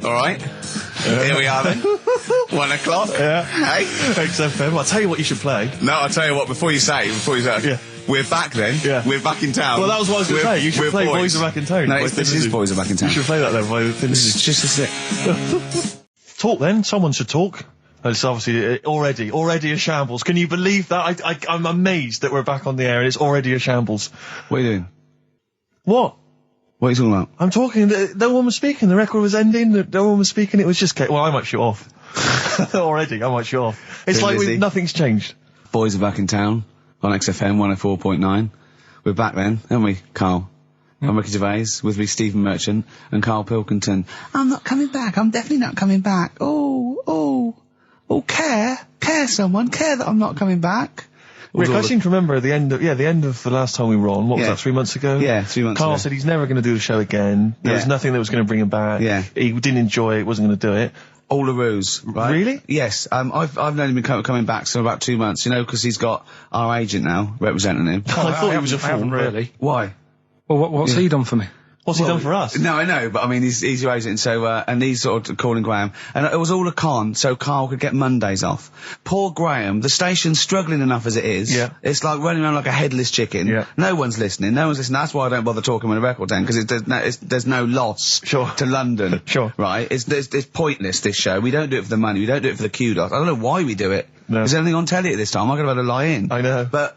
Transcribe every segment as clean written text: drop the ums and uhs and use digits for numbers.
Alright? Here we are then. 1 o'clock. Yeah. Hey? XFM. I'll tell you what you should play. No, I'll tell you what, before you say, Yeah. we're back then. Yeah. We're back in town. Well, that was what I was going to say. You should play Boys Are Back in Town. No, this is Boys Are Back in Town. You should play that then. It's just a sec. Talk then. Someone should talk. It's obviously already a shambles. Can you believe that? I'm amazed that we're back on the air and it's already a shambles. What are you doing? What? What are you talking about? I'm talking. No one was speaking. The record was ending. No one was speaking. It was just. Well, I might shoot off. Already, I might shoot off. It's like nothing's changed. Boys Are Back in Town on XFM 104.9. We're back then, aren't we, Carl? I'm Ricky Gervais, with me Stephen Merchant and Karl Pilkington. I'm not coming back. I'm definitely not coming back. Oh, care someone, care that I'm not coming back. Rick, I seem to remember the end of the last time we were on. What was that, 3 months ago? Yeah, 3 months ago. Carl said he's never going to do the show again. There was nothing that was going to bring him back. Yeah. He didn't enjoy it, wasn't going to do it. All a ruse, right? Really? Yes. I've known him coming back for about 2 months, because he's got our agent now representing him. I thought he was a fool, really. Why? Well, what's he done for me? What's he done for us? No, I know, but I mean, he's your agent, so, and he's sort of calling Graham. And it was all a con, so Carl could get Mondays off. Poor Graham, the station's struggling enough as it is. Yeah. It's like running around like a headless chicken. Yeah. No one's listening. That's why I don't bother talking on the record then, because there's no loss to London. Sure. Right? It's pointless, this show. We don't do it for the money. We don't do it for the kudos. I don't know why we do it. No. Is there anything on telly at this time? I could have had a lie in. I know. But,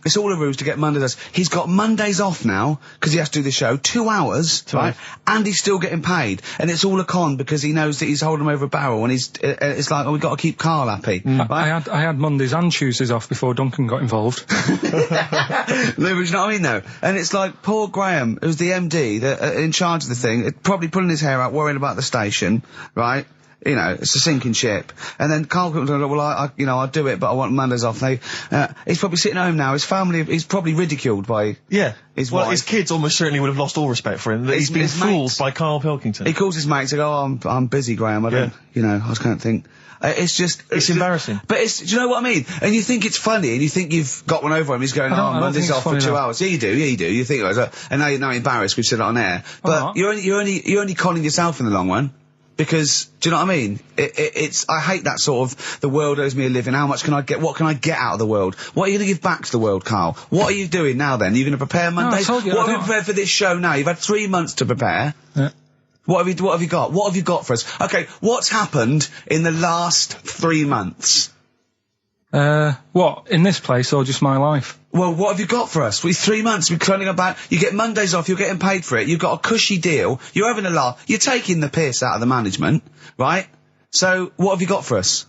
it's all a ruse to get Mondays. He's got Mondays off now, because he has to do the show, 2 hours, right? And he's still getting paid. And it's all a con, because he knows that he's holding him over a barrel, and it's like, we've got to keep Carl happy. Right? I had Mondays and Tuesdays off before Duncan got involved. No, but you know what I mean, though? And it's like, poor Graham, who's the MD, in charge of the thing, probably pulling his hair out, worrying about the station, right? It's a sinking ship. And then Karl comes along, well, I'll do it, but I want Mondays off. He's probably sitting home now. His family, he's probably ridiculed by his wife. His kids almost certainly would have lost all respect for him. He's been fooled by Karl Pilkington. He calls his mates and goes, I'm busy, Graham. I don't, I just can't think. It's embarrassing. But do you know what I mean? And you think it's funny, and you think you've got one over him. He's going, Mondays off for 2 hours. Yeah, you do. You think, and now you're embarrassed. We've said it on air. But you're only conning yourself in the long run. Because, do you know what I mean? I hate that sort of, the world owes me a living, what can I get out of the world? What are you going to give back to the world, Carl? What are you doing now then? Are you going to prepare Mondays? What have you prepared for this show now? You've had 3 months to prepare. Yeah. What have you got? What have you got for us? Okay, what's happened in the last 3 months? What? In this place or just my life? Well, what have you got for us? 3 months, we're cloning about, you get Mondays off, you're getting paid for it, you've got a cushy deal, you're having a laugh, you're taking the piss out of the management, right? So, what have you got for us?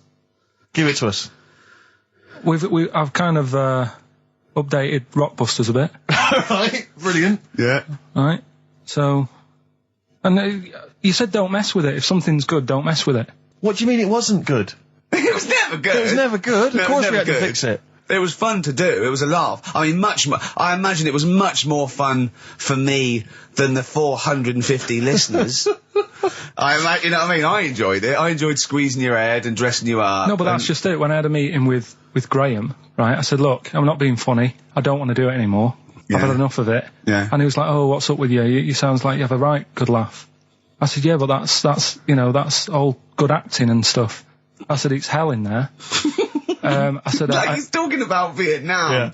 Give it to us. I've kind of, updated Rockbusters a bit. Right, brilliant. Yeah. Right, so, and you said don't mess with it. If something's good, don't mess with it. What do you mean it wasn't good? It was never good. It was never good. No, of course we had to fix it. It was fun to do. It was a laugh. I mean, I imagine it was much more fun for me than the 450 listeners. You know what I mean? I enjoyed it. I enjoyed squeezing your head and dressing you up. No, but that's just it. When I had a meeting with Graham, right, I said, look, I'm not being funny. I don't want to do it anymore. I've had enough of it. Yeah. And he was like, oh, what's up with you? You sounds like you have a right good laugh. I said, yeah, but that's all good acting and stuff. I said, it's hell in there. I said, like he's talking about Vietnam. Yeah.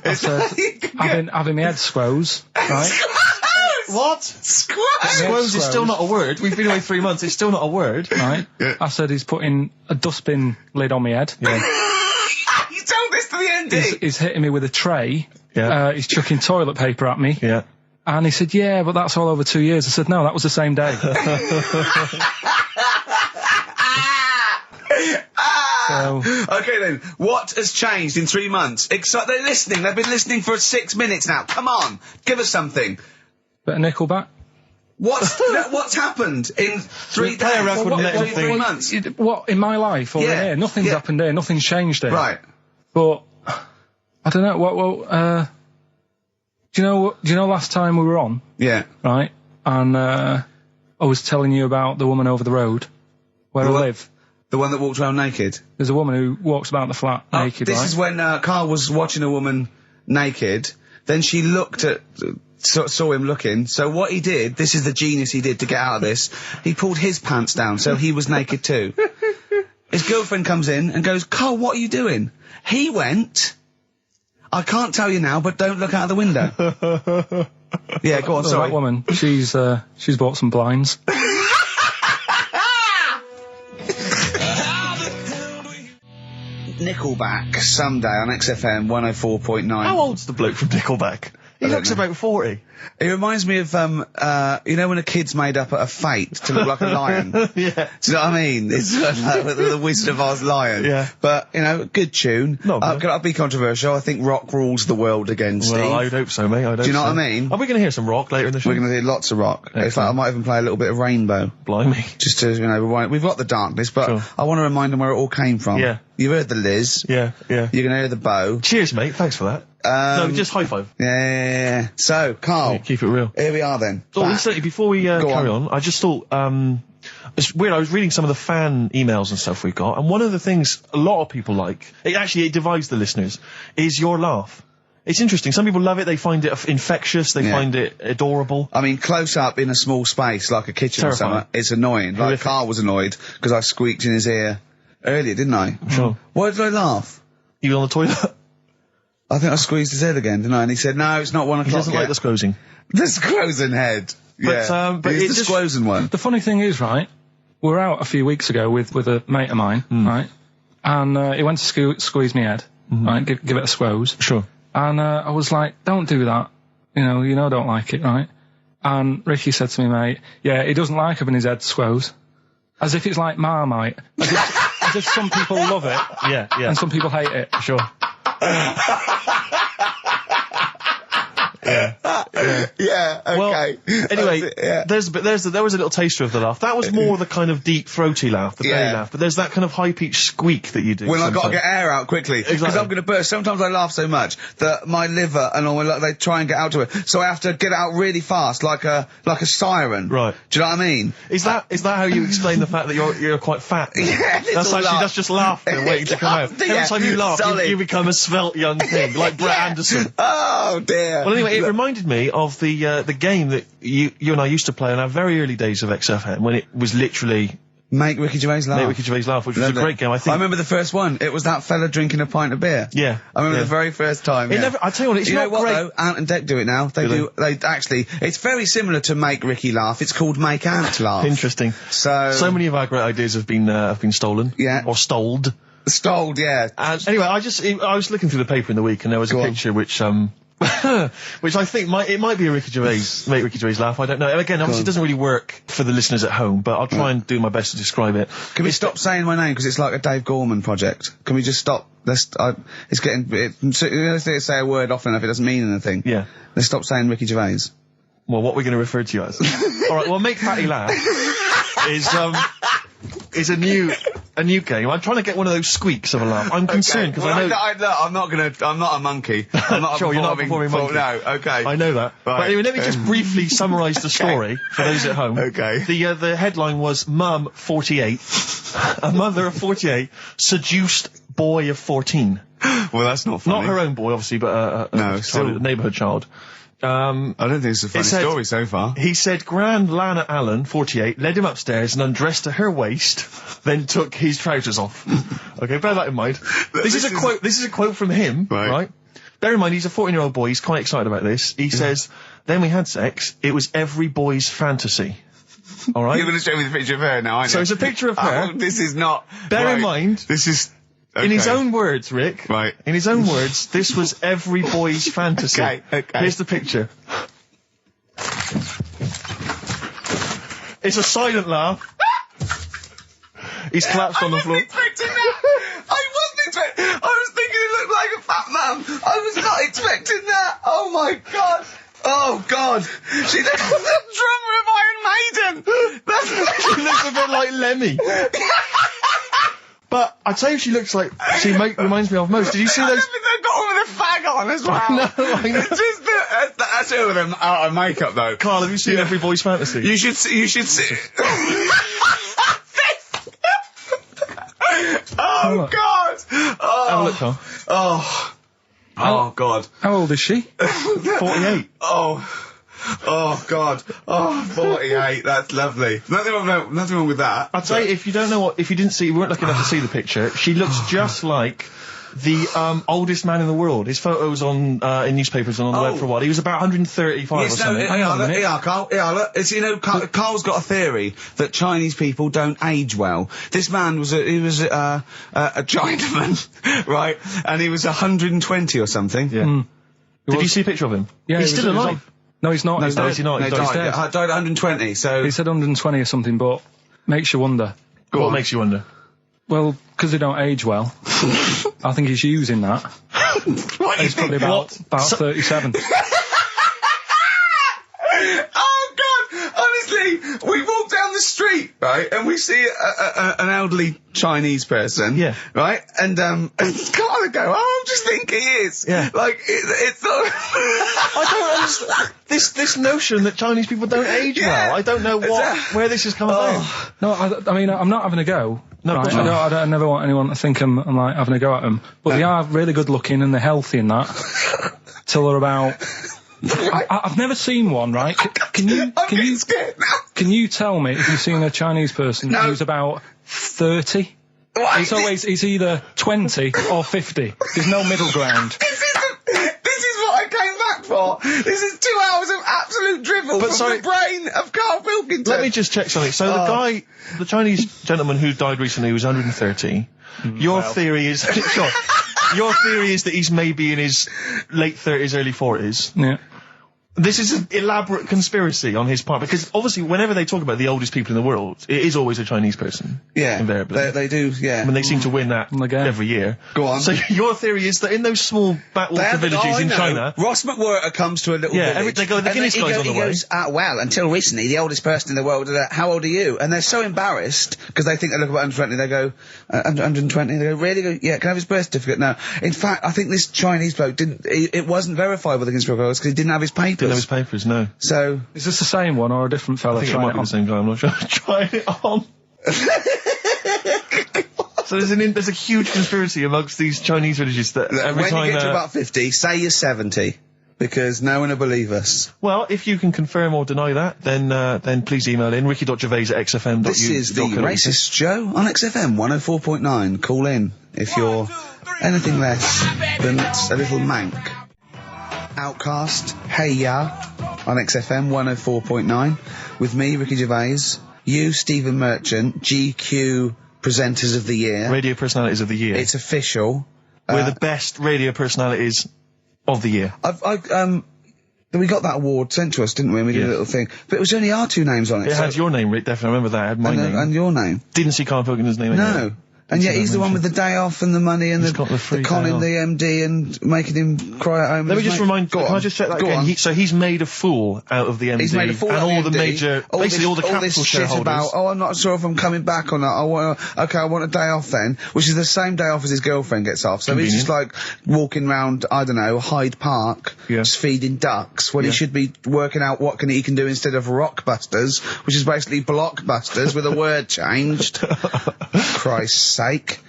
I said, having my head squoze, right? What? Squoze is still not a word. We've been away 3 months. It's still not a word. Right. Yeah. I said he's putting a dustbin lid on my head. Yeah. You told this to the MD. He's hitting me with a tray. Yeah. He's chucking toilet paper at me. Yeah. And he said, yeah, but that's all over 2 years. I said, no, that was the same day. Okay then, what has changed in 3 months? They're listening, they've been listening for 6 minutes now. Come on, give us something. Bit of Nickelback. What's happened in 3 days? A record and 3 months? What, in my life or in here? Nothing's happened here, nothing's changed here. Right. But, I don't know, do you know last time we were on? Yeah. Right? And, I was telling you about the woman over the road, where I live. The one that walked around naked? There's a woman who walks about the flat naked, This is when Carl was watching a woman naked, then she looked at saw him looking. So what he did, this is the genius he did to get out of this, he pulled his pants down so he was naked too. His girlfriend comes in and goes, Karl, what are you doing? He went, I can't tell you now, but don't look out of the window. Yeah, go on, sorry. That woman, she's bought some blinds. Nickelback, Someday on XFM 104.9. How old's the bloke from Nickelback? He looks about 40. It reminds me of, you know when a kid's made up a fate to look like a lion? Yeah. Do you know what I mean? It's like the Wizard of Oz lion. Yeah. But, you know, good tune. I'll be controversial. I think rock rules the world again, Steve. Well, I'd hope so, mate. Do you know what I mean? Are we going to hear some rock later in the show? We're going to hear lots of rock. Excellent. In fact, I might even play a little bit of Rainbow. Blimey. Just to, you know, rewind. We've got the darkness, but I want to remind them where it all came from. Yeah. You've heard the Liz. Yeah, yeah. You're going to hear the Bow. Cheers, mate. Thanks for that. No, just high five. Yeah. So, Karl. Yeah, keep it real. Here we are then. Oh, incidentally, before we carry on, I just thought, it's weird, I was reading some of the fan emails and stuff we've got, and one of the things a lot of people like, it divides the listeners, is your laugh. It's interesting. Some people love it, they find it infectious, they find it adorable. I mean, close up in a small space, like a kitchen or something, it's annoying. Like, Karl was annoyed, because I squeaked in his ear earlier, didn't I? Sure. Why did I laugh? You on the toilet? I think I squeezed his head again, didn't I? And he said, no, it's not 1 o'clock He doesn't yet. like the squozing. The squozing head. But it's the squozing one. The funny thing is, right, we were out a few weeks ago with a mate of mine, right, and he went to squeeze me head, right, give it a squoze. Sure. And I was like, don't do that. You know I don't like it, right? And Ricky said to me, mate, yeah, he doesn't like having his head squoze. As if it's like Marmite. As if some people love it. Yeah, yeah. And some people hate it. Sure. Yeah, okay. Well, anyway, there was a little taster of the laugh. That was more the kind of deep, throaty laugh, the belly laugh. But there's that kind of high-pitched squeak that you do. When I've got to get air out quickly. Because I'm going to burst. Sometimes I laugh so much that my liver and all, they try and get out to it. So I have to get it out really fast, like a siren. Right. Do you know what I mean? Is that how you explain the fact that you're quite fat? Yeah, that's just laughing, waiting to come out. Every time you laugh, you become a svelte young thing, like Brett Anderson. Oh dear. Well, anyway, it reminded me of the game that you and I used to play in our very early days of XFM, when it was literally Make Ricky Gervais laugh. Make Ricky Gervais laugh, which was a great game. I remember the first one. It was that fella drinking a pint of beer. Yeah. I remember the very first time. I tell you what, it's not great. Though? Ant and Dec do it now. They actually, it's very similar to Make Ricky Laugh. It's called Make Ant Laugh. Interesting. So many of our great ideas have been stolen. Yeah. Or stoled. Stoled, yeah. And anyway, I was looking through the paper in the week, and there was a picture which which I think might be a Ricky Gervais, Make Ricky Gervais laugh. I don't know. Again, obviously it doesn't really work for the listeners at home, but I'll try and do my best to describe it. Can we stop saying my name, because it's like a Dave Gorman project? Can we just stop? It's getting, let's say a word often enough, it doesn't mean anything. Yeah. Let's stop saying Ricky Gervais. Well, what we're going to refer to you as. Alright, well, Make Patty Laugh is a new game. I'm trying to get one of those squeaks of a laugh. I'm concerned because I know. I'm not a monkey. I'm not sure, you're not a performing monkey. No, okay. I know that. Right. But anyway, let me just briefly summarise the story for those at home. Okay. The headline was Mum 48, a mother of 48, seduced boy of 14. Well, that's not funny. Not her own boy, obviously, but a neighbourhood child. I don't think it's a funny story so far. He said, Grand Lana Allen, 48, led him upstairs and undressed to her waist, then took his trousers off. Okay, bear that in mind. This is a quote from him, right? Bear in mind, he's a 14-year-old boy, he's quite excited about this. He says, then we had sex, it was every boy's fantasy. Alright? You're going to show me the picture of her now, aren't you? So it's a picture of her. Oh, this is not... Bear in mind... This is... Okay. In his own words, Rick. Right. In his own words, this was every boy's fantasy. Okay. Here's the picture. It's a silent laugh. He's collapsed on the floor. I wasn't expecting that. I was thinking it looked like a fat man. I was not expecting that. Oh my god. Oh god. She looks like the drummer of Iron Maiden. She looks a bit like Lemmy. But I tell you, she looks like reminds me of most. Did you see those? They've got one with a fag on as well. No, I know. It's just that's her with them out of makeup though. Carl, have you seen Every Boy's Fantasy? You should see. Oh god. Oh. Have a look, Carl. Oh god. How old is she? 48. Oh. Oh, God. Oh, 48. That's lovely. Nothing wrong with that. I'd say if you don't know if you weren't lucky enough to see the picture, she looks just like the oldest man in the world. His photos on in newspapers and on the web for a while. He was about 135 or something. Carl. Look. It's, Carl's got a theory that Chinese people don't age well. This man was a Chinaman, right? And he was 120 or something. Yeah. Did you see a picture of him? Yeah, he's still alive. No, he's not. No, he's not. He died at 120. So he said 120 or something, but makes you wonder. What makes you wonder? Well, because they don't age well. I think he's using that. He's probably about 37. Oh, God! Honestly, we walk down the street, right, and we see an elderly Chinese person, right, and Carl would go, I just think he is. Yeah. Like, it's not... I don't understand this notion that Chinese people don't age well. I don't know where this has come about. No, I mean, I'm not having a go. No, right? I never want anyone to think I'm like having a go at them. But they are really good looking and they're healthy and that. Till they're about... I've never seen one, right? Can you tell me if you've seen a Chinese person who's about 30? It's either 20 or 50. There's no middle ground. This is what I came back for. This is 2 hours of absolute drivel from the brain of Karl Pilkington. Let me just check something. So the Chinese gentleman who died recently was 130. Your theory is your theory is that he's maybe in his late 30s, early 40s. Yeah. This is an elaborate conspiracy on his part, because obviously whenever they talk about the oldest people in the world, it is always a Chinese person. Yeah. Invariably. They do, yeah. I mean, they seem to win that every year. Go on. So your theory is that in those small backwater villages in China... Ross McWhirter comes to a little village. They go, the Guinness guy's on the way. He goes, well, until recently, the oldest person in the world, how old are you? And they're so embarrassed, because they think they look about 120, they go, 120, they go, really? Yeah, can I have his birth certificate? No. In fact, I think this Chinese bloke it wasn't verified by the conspiracy because he didn't have his papers. Didn't have his papers, no. So... Is this the same one or a different fella? I think it might be the same guy, I'm not sure. Try it on. So there's a huge conspiracy amongst these Chinese villages that every time... When you get to about 50, say you're 70. Because no one will believe us. Well, if you can confirm or deny that, then please email in ricky.gervais@xfm.uk. This is the Racist Show on XFM 104.9. Call in if you're anything less than a little mank. Outcast, Hey Ya, on XFM 104.9, with me, Ricky Gervais, you, Stephen Merchant, GQ Presenters of the Year. Radio Personalities of the Year. It's official. We're the best radio personalities of the year. We got that award sent to us, didn't we? And we did a little thing. But it was only our two names on it. It had your name, Rick, definitely. I remember that. It had my name. And your name. Didn't see Karl Pilkington's name anyway. No. And yet he's the one with the day off and the money and the conning the MD and making him cry at home. Let me just remind... Can I just check that again? So he's made a fool out of the MD. He's made a fool and all the major... Basically all the capital shareholders. About, I'm not sure if I'm coming back or not. I want a day off then. Which is the same day off as his girlfriend gets off. So he's just like walking around, I don't know, Hyde Park, just feeding ducks, when he should be working out what he can do instead of Rockbusters, which is basically Blockbusters with a word changed. Christ's sake.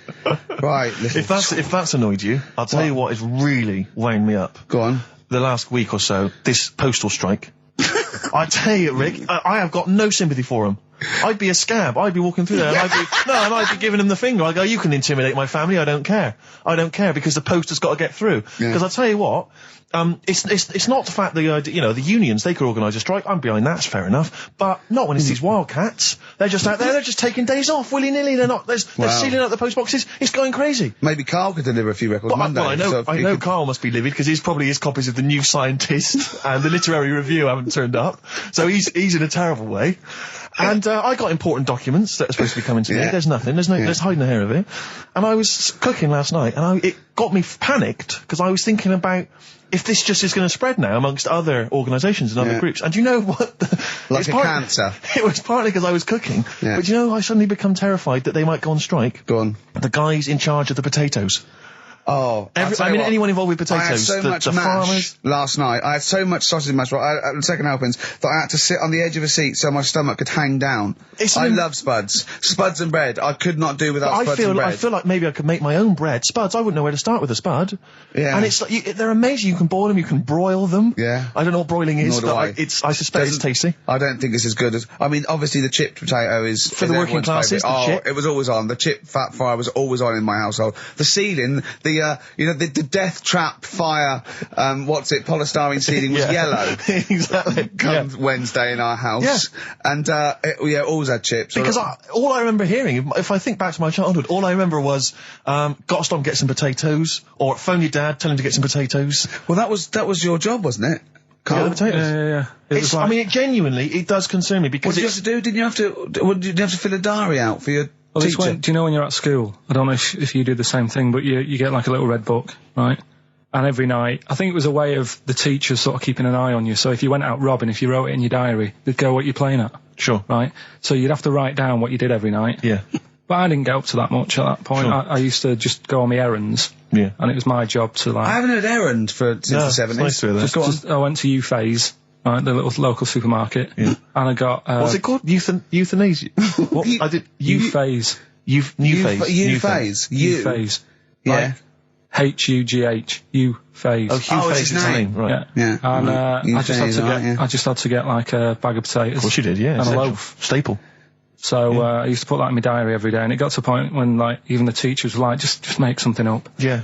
Right. If that's annoyed you, I'll tell you what is really weighing me up. Go on. The last week or so, this postal strike. I tell you, Rick, I have got no sympathy for him. I'd be a scab. I'd be walking through there and I'd be giving him the finger. I'd go, you can intimidate my family. I don't care. I don't care because the post has got to get through. Because I'll tell you what, it's not the fact that, the unions, they could organise a strike. I'm behind that, it's fair enough. But not when it's these wildcats. They're just out there, they're just taking days off, willy-nilly. They're sealing up the post boxes. It's going crazy. Maybe Carl could deliver a few records Monday. Well, I know Carl must be livid because probably his copies of the New Scientist and the Literary Review haven't turned up. So he's in a terrible way. And I got important documents that are supposed to be coming to me. There's nothing. There's hiding a hair of it. And I was cooking last night, and it got me panicked because I was thinking about if this just is going to spread now amongst other organisations and other groups. And you know what? Like a cancer. It was partly because I was cooking. Yeah. But I suddenly become terrified that they might go on strike. Go on. The guys in charge of the potatoes. Oh, anyone involved with potatoes. I had so much the mash farmers. last night. I had so much sausage mash at the second helpings that I had to sit on the edge of a seat so my stomach could hang down. I love spuds. Spuds and bread. I could not do without spuds and bread. I feel like maybe I could make my own bread. Spuds, I wouldn't know where to start with a spud. Yeah. And it's like, they're amazing. You can boil them, you can broil them. Yeah. I don't know what broiling is, but I suspect it's tasty. I don't think it's as good as, I mean, obviously the chipped potato is... For the working classes, it was always on. The chip fat fire was always on in my household. The ceiling, the death trap fire, polystyrene ceiling was yellow. Exactly. Come Wednesday in our house. Yeah. And, always had chips. Because all I remember hearing, if I think back to my childhood, all I remember was, gotta stop and get some potatoes, or phone your dad, tell him to get some potatoes. Well, that was your job, wasn't it? Carl? Yeah, the potatoes. Yeah. I mean, genuinely, it does concern me because what did you have to do? Didn't you have to fill a diary out for your teacher? Do you know when you're at school? I don't know if you do the same thing, but you get like a little red book, right? And every night, I think it was a way of the teachers sort of keeping an eye on you. So if you went out robbing, if you wrote it in your diary, they'd go what you're playing at. Sure. Right? So you'd have to write down what you did every night. Yeah. But I didn't get up to that much at that point. Sure. I used to just go on my errands. Yeah. And it was my job to like... I haven't had errand since the 70s. Nice to hear that. I went to Gervais, right, the little local supermarket. Yeah. And I got... what's it called? Euthanasia? What? I did... Gervais. Gervais. Yeah. H-U-G-H. Gervais. Oh, Gervais is his name, right. Yeah. And I just had to get like a bag of potatoes. Of course you did, yeah. And a loaf. Staple. So I used to put that in my diary every day, and it got to a point when like even the teachers were like, just make something up. Yeah.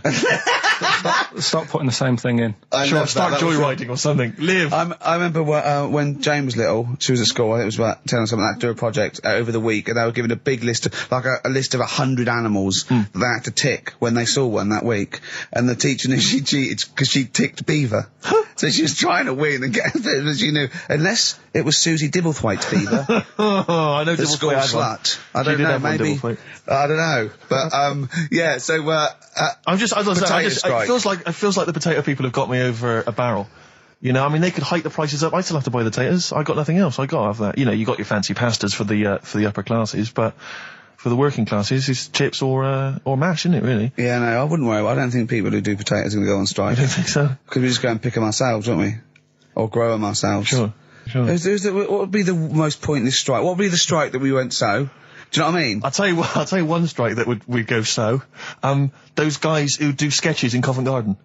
Stop putting the same thing in. Start joyriding or something. Live. I remember when Jane was little, she was at school, I think it was about 10 or something like that, to do a project over the week, and they were given a big list, like a list of 100 animals that they had to tick when they saw one that week. And the teacher knew she cheated because she ticked beaver. So she was trying to win and get it, but she knew, unless it was Susie Dibblethwaite's beaver. I know the school slut. I don't know, maybe. I don't know. But, it feels like the potato people have got me over a barrel. You know, I mean, they could hike the prices up. I still have to buy the potatoes. I got nothing else. I got to have that. You know, you got your fancy pastas for the upper classes, but for the working classes, it's chips or mash, isn't it, really? Yeah, no, I wouldn't worry. I don't think people who do potatoes are going to go on strike. I don't think so. Because we just go and pick them ourselves, don't we? Or grow them ourselves. Sure. What would be the most pointless strike? What would be the strike that we went so? Do you know what I mean? I'll tell you one strike that would go so. Those guys who do sketches in Covent Garden.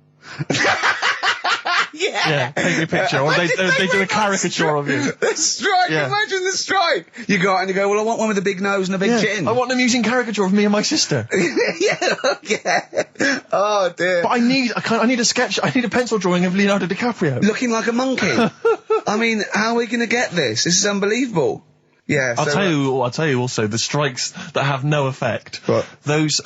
Yeah, take a picture, or they do a caricature of you. The strike, imagine the strike! You go out and you go, well, I want one with a big nose and a big chin. I want them using caricature of me and my sister. Yeah. Oh, dear. But I need a sketch, I need a pencil drawing of Leonardo DiCaprio. Looking like a monkey. I mean, how are we going to get this? This is unbelievable. Yeah. I'll tell you also, the strikes that have no effect. What? Those,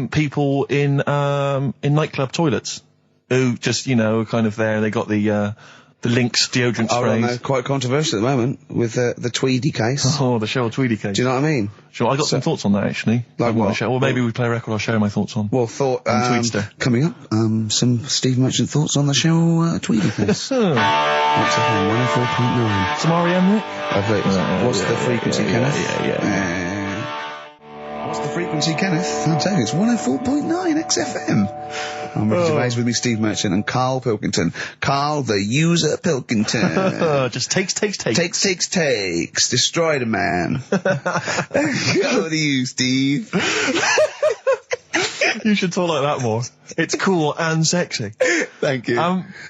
people in nightclub toilets. Who just, kind of there, they got the Lynx deodorant sprays. Oh, no, quite controversial at the moment with the Tweedy case. Oh, the Cheryl Tweedy case. Do you know what I mean? Sure, I got some thoughts on that, actually. Like what? Or maybe we play a record, I'll share my thoughts on. Well, coming up, some Steve Merchant thoughts on the Cheryl Tweedy case. XFM 104.9. Some R.E.M., Rick? What's the frequency, Kenneth? What's the frequency, Kenneth? I'll tell you, it's 104.9 XFM. I'm Rick Gervais with me, Steve Merchant, and Karl Pilkington. Karl, the user Pilkington. Just takes. Takes. Destroy the man. Go to you, Steve. You should talk like that more. It's cool and sexy. Thank you.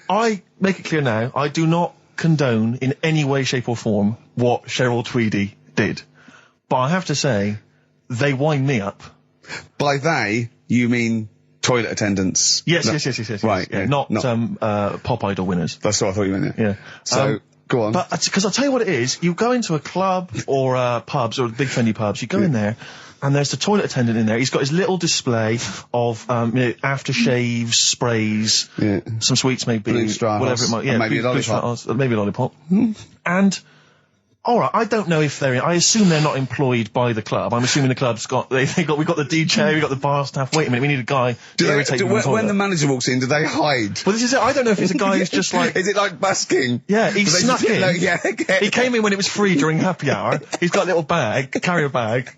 I make it clear now, I do not condone in any way, shape or form what Cheryl Tweedy did. But I have to say, they wind me up. By they, you mean toilet attendants? Yes. Right. Yeah, not Pop Idol winners. That's what I thought you meant, yeah. So, go on. But, because I'll tell you what it is, you go into a club or pubs or big friendly pubs, you go in there, and there's the toilet attendant in there. He's got his little display of, aftershaves, sprays, some sweets maybe, whatever it might, maybe a lollipop. Maybe a lollipop. And, alright, I don't know if I assume they're not employed by the club. I'm assuming the club's we've got the DJ, we've got the bar staff. Wait a minute, we need a guy to irritate people in the toilet. When the manager walks in, do they hide? Well, this is it. I don't know if it's a guy who's just like... Is it like busking? Yeah, he snuck in. He came in when it was free during happy hour. He's got a little carrier bag.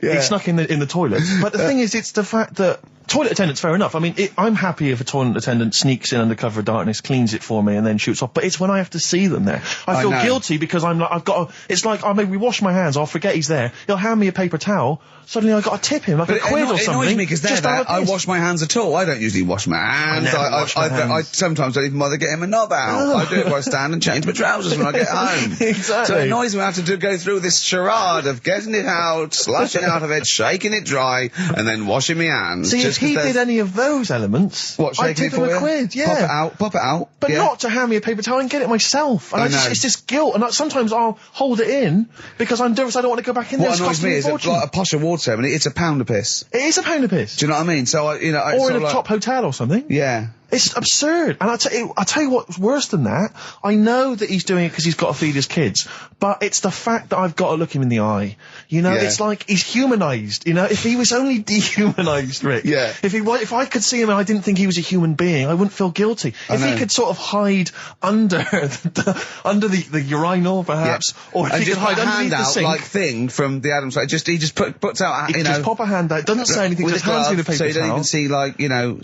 Yeah. He snuck in the toilet. But the thing is, it's the fact that toilet attendants, fair enough. I mean, I'm happy if a toilet attendant sneaks in under cover of darkness, cleans it for me, and then shoots off. But it's when I have to see them there. I feel guilty because I've got to, it's like, I maybe wash my hands, I'll forget he's there, he'll hand me a paper towel, suddenly I've got to tip him like a quid or something. It annoys me because I wash my hands at all. I don't usually wash my hands. I sometimes don't even bother getting my knob out. I do it while I stand and change my trousers when I get home. Exactly. So it annoys me I have to go through this charade of getting it out, slushing out of it, shaking it dry, and then washing my hands. See, if he did any of those elements, I'd tip him a quid, yeah. Pop it out. But not to hand me a paper towel and get it myself. And it's just guilt. And sometimes I'll hold it in because I'm nervous I don't want to go back in there. What annoys me is like a posh award ceremony, it's a pound a piss. It is a pound a piss. Do you know what I mean? So, or in a top hotel or something. Yeah. It's absurd. And I'll tell you what's worse than that. I know that he's doing it because he's got to feed his kids, but it's the fact that I've got to look him in the eye. You know, it's like he's humanised. You know, if he was only dehumanised, Rick. Yeah. If I could see him and I didn't think he was a human being, I wouldn't feel guilty. If he could sort of hide under the urinal, perhaps, or if he could hide underneath the sink, like thing from the Addams Family. He just puts out, you know, just pop a hand out. Doesn't say anything. Just hands me the paper so you don't towel. even see, like, you know,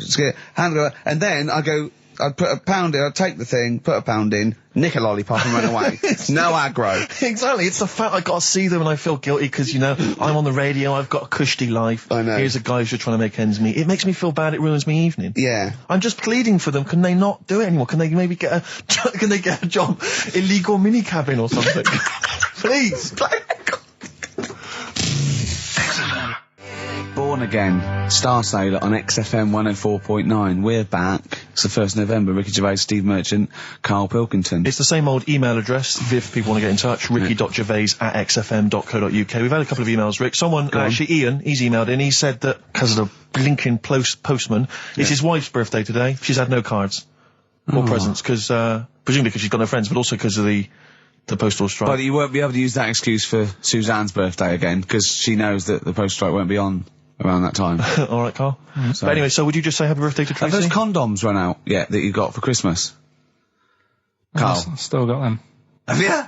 hand over, and then I'd put a pound in, I'd take the thing, put a pound in, nick a lollipop and run away. No aggro. Exactly. It's the fact I've got to see them and I feel guilty because, you know, I'm on the radio, I've got a cushy life. I know. Here's a guy who's just trying to make ends meet. It makes me feel bad, it ruins my evening. Yeah. I'm just pleading for them. Can they not do it anymore? Can they maybe get a job? Illegal mini cabin or something? Please. Born Again, Star Sailor on XFM 104.9. We're back. It's the 1st November. Ricky Gervais, Steve Merchant, Karl Pilkington. It's the same old email address if people want to get in touch. ricky.gervais@xfm.co.uk. We've had a couple of emails, Rick. Someone, actually Ian, he's emailed in. He said that because of the blinking postman, it's his wife's birthday today. She's had no cards or presents because, presumably because she's got no friends, but also because of the postal strike. But you won't be able to use that excuse for Suzanne's birthday again because she knows that the postal strike won't be on around that time. All right, Carl. But anyway, so would you just say happy birthday to Tracy? Have those condoms run out yet that you got for Christmas? Carl? I've still got them. Have you?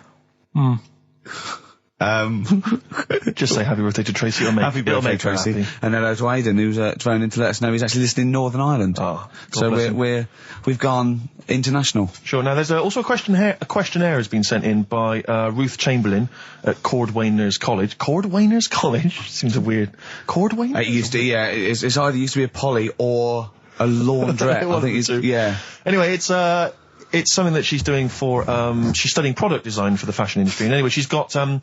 Just say happy birthday to Tracy. Happy birthday, Tracy. And hello to Aidan, who's phoned in to let us know he's actually listening in Northern Ireland. Oh, so we've gone international. Sure. Now there's also a questionnaire has been sent in by Ruth Chamberlain at Cordwainers College. Cordwainers College seems a weird. Cordwainers. It used to, yeah. It's either used to be a poly or a laundrette. I think yeah. Anyway, it's something that she's doing for, she's studying product design for the fashion industry. And anyway, she's got, some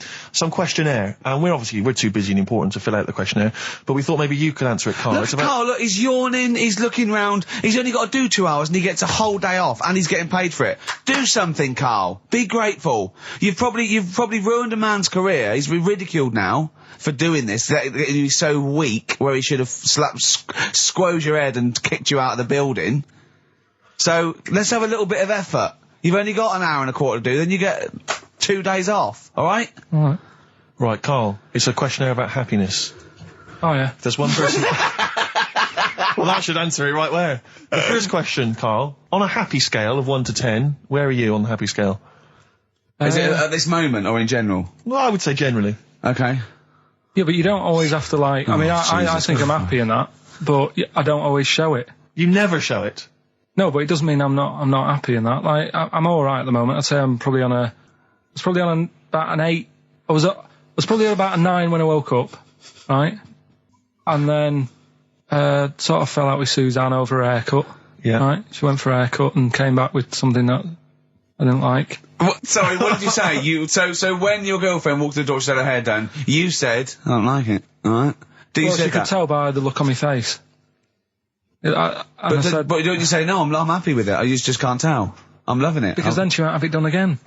questionnaire. And we're too busy and important to fill out the questionnaire. But we thought maybe you could answer it, Carl. Carl, look, he's yawning, he's looking round, he's only got to do 2 hours and he gets a whole day off and he's getting paid for it. Do something, Carl. Be grateful. You've probably ruined a man's career. He's been ridiculed now for doing this. He's so weak where he should have squoze your head and kicked you out of the building. So, let's have a little bit of effort. You've only got an hour and a quarter to do, then you get 2 days off, alright? Alright. Right, Carl, it's a questionnaire about happiness. Oh, yeah. There's one person... Well, that should answer it right where. The first question, Carl, on a happy scale of 1 to 10, where are you on the happy scale? Is it at this moment or in general? Well, I would say generally. Okay. Yeah, but you don't always have to, like... I think I'm happy in that, but I don't always show it. You never show it? No, but it doesn't mean I'm not happy in that. Like, I'm alright at the moment. I'd say I'm probably on about an 8. I was probably at about a 9 when I woke up, right? And then, sort of fell out with Suzanne over a haircut. Yeah. Right? She went for a haircut and came back with something that I didn't like. Sorry, what did you say? So when your girlfriend walked to the door, she had her hair done, you said, I don't like it, alright? She could tell by the look on my face. But don't you say, no, I'm happy with it, I just can't tell. I'm loving it. Because then she won't have it done again.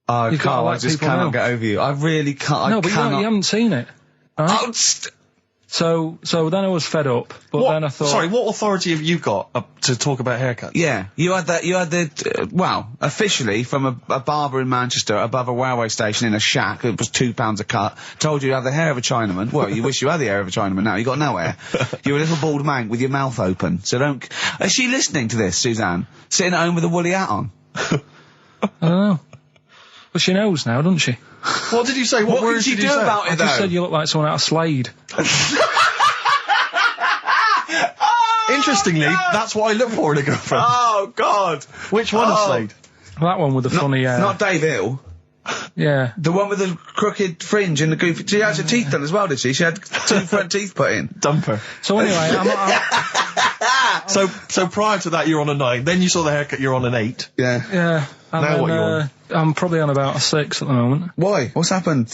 Oh, Carl, I just cannot get over you. I really can't. No, but you haven't seen it. Right? So then I was fed up, but then I thought... Sorry, what authority have you got to talk about haircuts? Yeah, you had officially from a barber in Manchester above a railway station in a shack, it was £2 a cut, told you have the hair of a Chinaman. Well, you wish you had the hair of a Chinaman now, you got no hair. You're a little bald man with your mouth open, so don't... Is she listening to this, Suzanne? Sitting at home with a woolly hat on? I don't know. But she knows now, doesn't she? What did you say? What words did you do about it, though? I just said you look like someone out of Slade. interestingly, that's what I look for in a girlfriend. Oh, God. Which one, Slade? That one with the funny hair. Not Dave Hill. Yeah. The one with the crooked fringe and the goofy... She had her teeth done as well, did she? She had 2 front teeth put in. Dumper. So anyway, So prior to that, you're on a 9. Then you saw the haircut, you're on an 8. Yeah. Yeah. And now then, what are you on? I'm probably on about a 6 at the moment. Why? What's happened?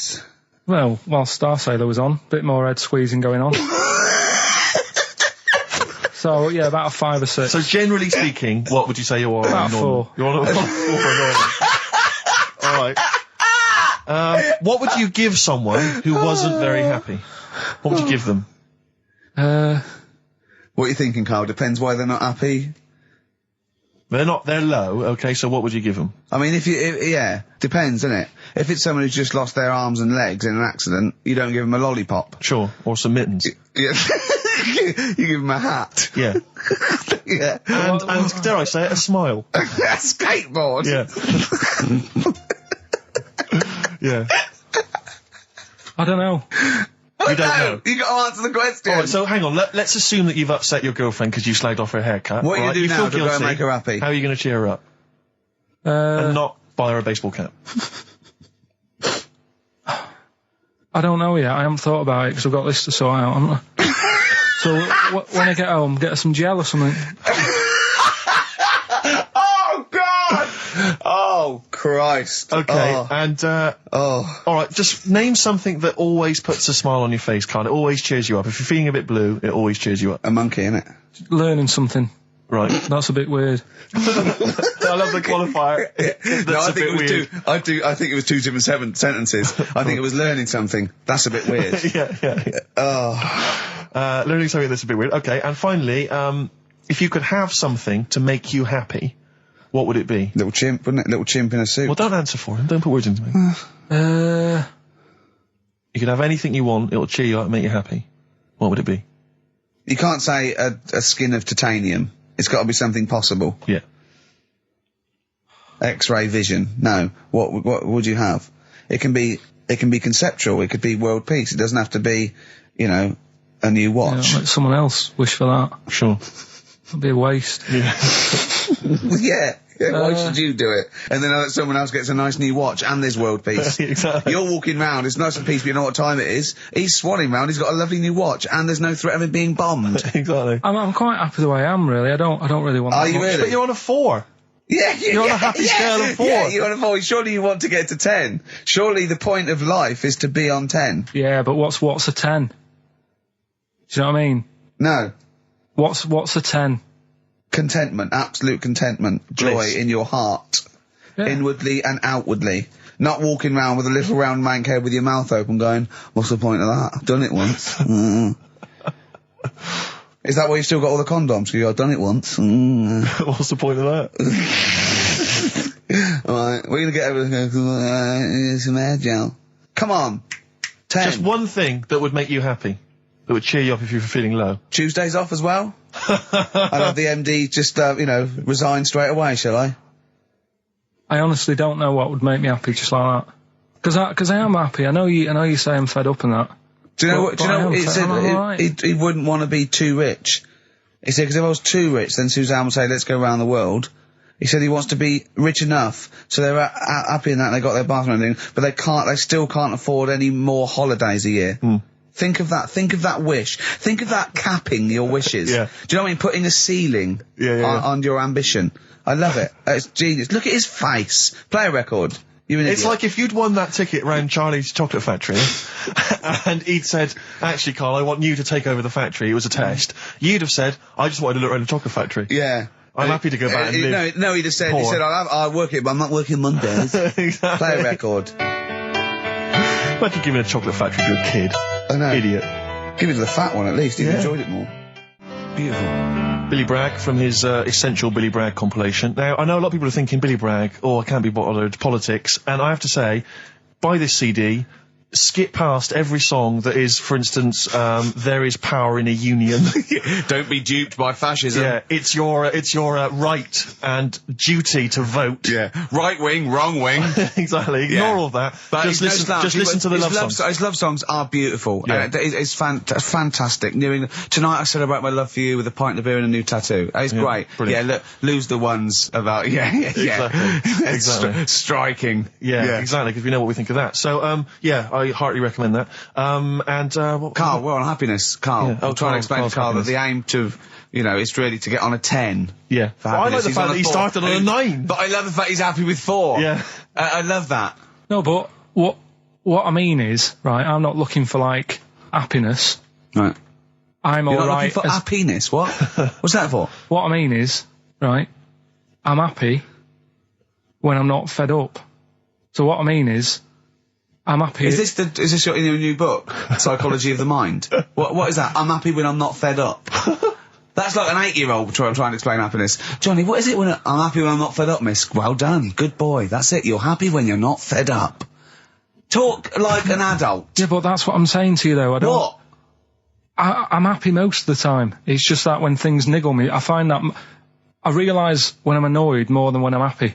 Well, while Star Sailor was on, bit more head squeezing going on. So, yeah, about a 5 or 6. So generally speaking, what would you say you are? About 4. You're on a 4 Alright. What would you give someone who wasn't very happy? What would you give them? What are you thinking, Carl? Depends why they're not happy. They're low, okay, so what would you give them? I mean, yeah, depends, doesn't it? If it's someone who's just lost their arms and legs in an accident, you don't give them a lollipop. Sure, or some mittens. Yeah. You give them a hat. Yeah. Yeah. And dare I say it, a smile. A skateboard. Yeah. Yeah. I don't know. You don't know. You got to answer the question. Alright, so hang on, let's assume that you've upset your girlfriend because you slagged off her haircut. What are you going to do now to go and make her happy? How are you going to cheer her up? And not buy her a baseball cap. I don't know yet. I haven't thought about it because I've got this to sort out, haven't I? So when I get home, get her some gel or something. Oh, God! Oh, Christ. Okay, and, alright, just name something that always puts a smile on your face, Carl. It always cheers you up. If you're feeling a bit blue, it always cheers you up. A monkey, innit? Learning something. Right. That's a bit weird. I love the qualifier. No, I think it was 2 different sentences. I think it was learning something. That's a bit weird. Yeah. Oh. Learning something that's a bit weird. Okay, and finally, if you could have something to make you happy, what would it be? Little chimp, wouldn't it? Little chimp in a suit. Well, don't answer for him. Don't put words into me. You could have anything you want. It'll cheer you up and make you happy. What would it be? You can't say a skin of titanium. It's got to be something possible. Yeah. X-ray vision. No. What would you have? It can be conceptual. It could be world peace. It doesn't have to be, a new watch. Yeah, let someone else wish for that. Sure. It'd be a waste. Yeah. Yeah. Why should you do it? And then someone else gets a nice new watch and there's world peace. Exactly. You're walking round, it's nice and peaceful, you know what time it is. He's swanning round, he's got a lovely new watch and there's no threat of him being bombed. Exactly. I'm quite happy the way I am, really. I don't really want Are that you much. really? But you're on a 4. Yeah, you're on a happy scale of 4. Yeah, you're on a 4. Surely you want to get to 10. Surely the point of life is to be on 10. Yeah, but what's a 10? Do you know what I mean? No. What's a 10? Contentment, absolute contentment, joy in your heart, inwardly and outwardly. Not walking around with a little round mank head with your mouth open going, what's the point of that? I've done it once. Is that why you've still got all the condoms? Because I've done it once. What's the point of that? Alright, we're going to get over some hair gel. Come on. 10. Just one thing that would make you happy. That would cheer you up if you were feeling low. Tuesdays off as well? I'd have the MD just, resign straight away, shall I? I honestly don't know what would make me happy just like that. Because I am happy. I know you say I'm fed up and that. Do you know what? He said he wouldn't want to be too rich. He said, because if I was too rich, then Suzanne would say, let's go around the world. He said he wants to be rich enough, so they're happy in that, they got their bathroom and everything, but they still can't afford any more holidays a year. Think of that wish. Think of that capping your wishes. Yeah. Do you know what I mean? Putting a ceiling on your ambition. I love it. It's genius. Look at his face. Play a record. It's like if you'd won that ticket round Charlie's Chocolate Factory and he'd said, actually, Carl, I want you to take over the factory. It was a test. You'd have said, I just wanted to look around the chocolate factory. Yeah. I'm happy to go back and live. No, he'd have said, I'll work it, but I'm not working Mondays. Exactly. Play a record. Imagine giving a chocolate factory to a kid. I know. Idiot. Give it to the fat one at least. He enjoyed it more. Beautiful. Billy Bragg from his Essential Billy Bragg compilation. Now, I know a lot of people are thinking Billy Bragg, I can't be bothered, politics, and I have to say, buy this CD, skip past every song that is, for instance, there is power in a union. Don't be duped by fascism. Yeah, it's your right and duty to vote. Yeah, right wing, wrong wing. Exactly. Ignore all that. But just listen to the love songs. His love songs are beautiful. Yeah. It's fantastic. Tonight I celebrate my love for you with a pint of beer and a new tattoo. It's great. Brilliant. Yeah, lose the ones about Exactly. Striking. Yeah, exactly. Because we know what we think of that. So I heartily recommend that. Carl, we're on happiness. Carl, Yeah. I'm trying to explain to Carl that the aim to, is really to get on a 10. Yeah. Well, I like the fact that he started on a 9. But I love the fact he's happy with 4. Yeah. I love that. No, but what I mean is, right, I'm not looking for, like, happiness. Right. I'm You're all not right. looking for happiness? What? What's that for? What I mean is, right, I'm happy when I'm not fed up. So what I mean is, I'm happy. Is this your new book, Psychology of the Mind? What is that? I'm happy when I'm not fed up. That's like an 8-year-old trying to explain happiness. Johnny, what is it when I'm happy when I'm not fed up, miss? Well done. Good boy. That's it. You're happy when you're not fed up. Talk like an adult. Yeah, but that's what I'm saying to you, though. What? I'm happy most of the time. It's just that when things niggle me, I find that I realise when I'm annoyed more than when I'm happy.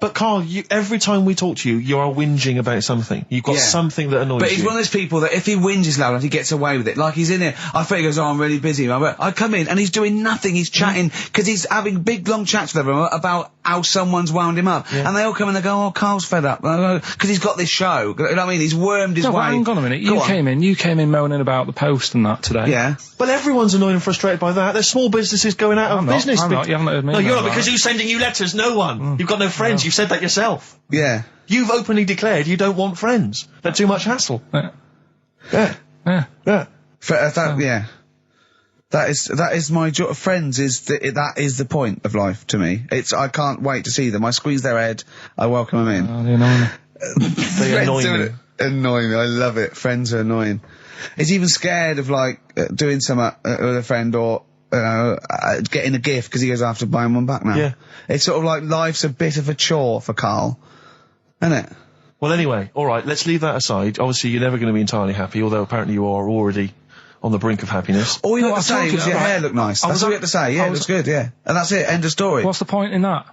But Carl, every time we talk to you, you are whinging about something. You've got something that annoys you. But he's one of those people that if he whinges loud enough, he gets away with it. Like he's in here, I think he goes, I'm really busy. I come in and he's doing nothing. He's chatting, because he's having big, long chats with everyone about how someone's wound him up. Yeah. And they all come and they go, oh, Carl's fed up. Because he's got this show. You know what I mean? He's wormed his way. Hang on a minute. You came in moaning about the Post and that today. Yeah. Well, everyone's annoyed and frustrated by that. There's small businesses going out of business. I'm not. You haven't heard me. No, you're not, because who's sending you letters? No one. You've got no friends. You've said that yourself. Yeah. You've openly declared you don't want friends. They're too much hassle. Yeah. Yeah. That is my joy. Friends that is the point of life to me. I can't wait to see them. I squeeze their head. I welcome them in. Oh, they annoy me. They annoy me. Annoying me. I love it. Friends are annoying. He's even scared of doing something with a friend or getting a gift because he goes after buying one back now. Yeah. It's sort of like life's a bit of a chore for Carl, isn't it? Well, anyway, all right, let's leave that aside. Obviously, you're never going to be entirely happy, although apparently you are already on the brink of happiness. All you had to say was your hair looked nice. That's all you had to say. Yeah, it looks good, yeah. And that's it, end of story. What's the point in that?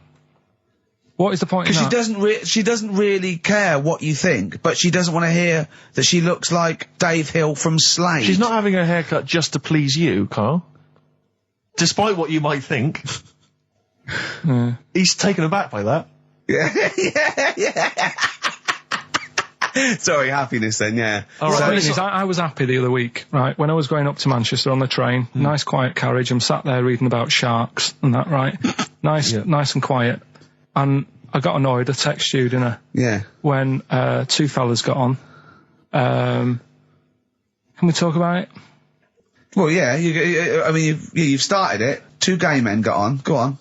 What is the point in that? Because she doesn't really care what you think, but she doesn't want to hear that she looks like Dave Hill from Slade. She's not having her haircut just to please you, Carl. Despite what you might think. He's taken aback by that. Yeah. Sorry, happiness then, yeah. All right, so I was happy the other week, right, when I was going up to Manchester on the train, nice quiet carriage, I'm sat there reading about sharks and that, right? Nice and quiet. And I got annoyed, I texted you, didn't I? Yeah. When 2 fellas got on. Can we talk about it? Well, yeah, you've started it. 2 gay men got on. Go on.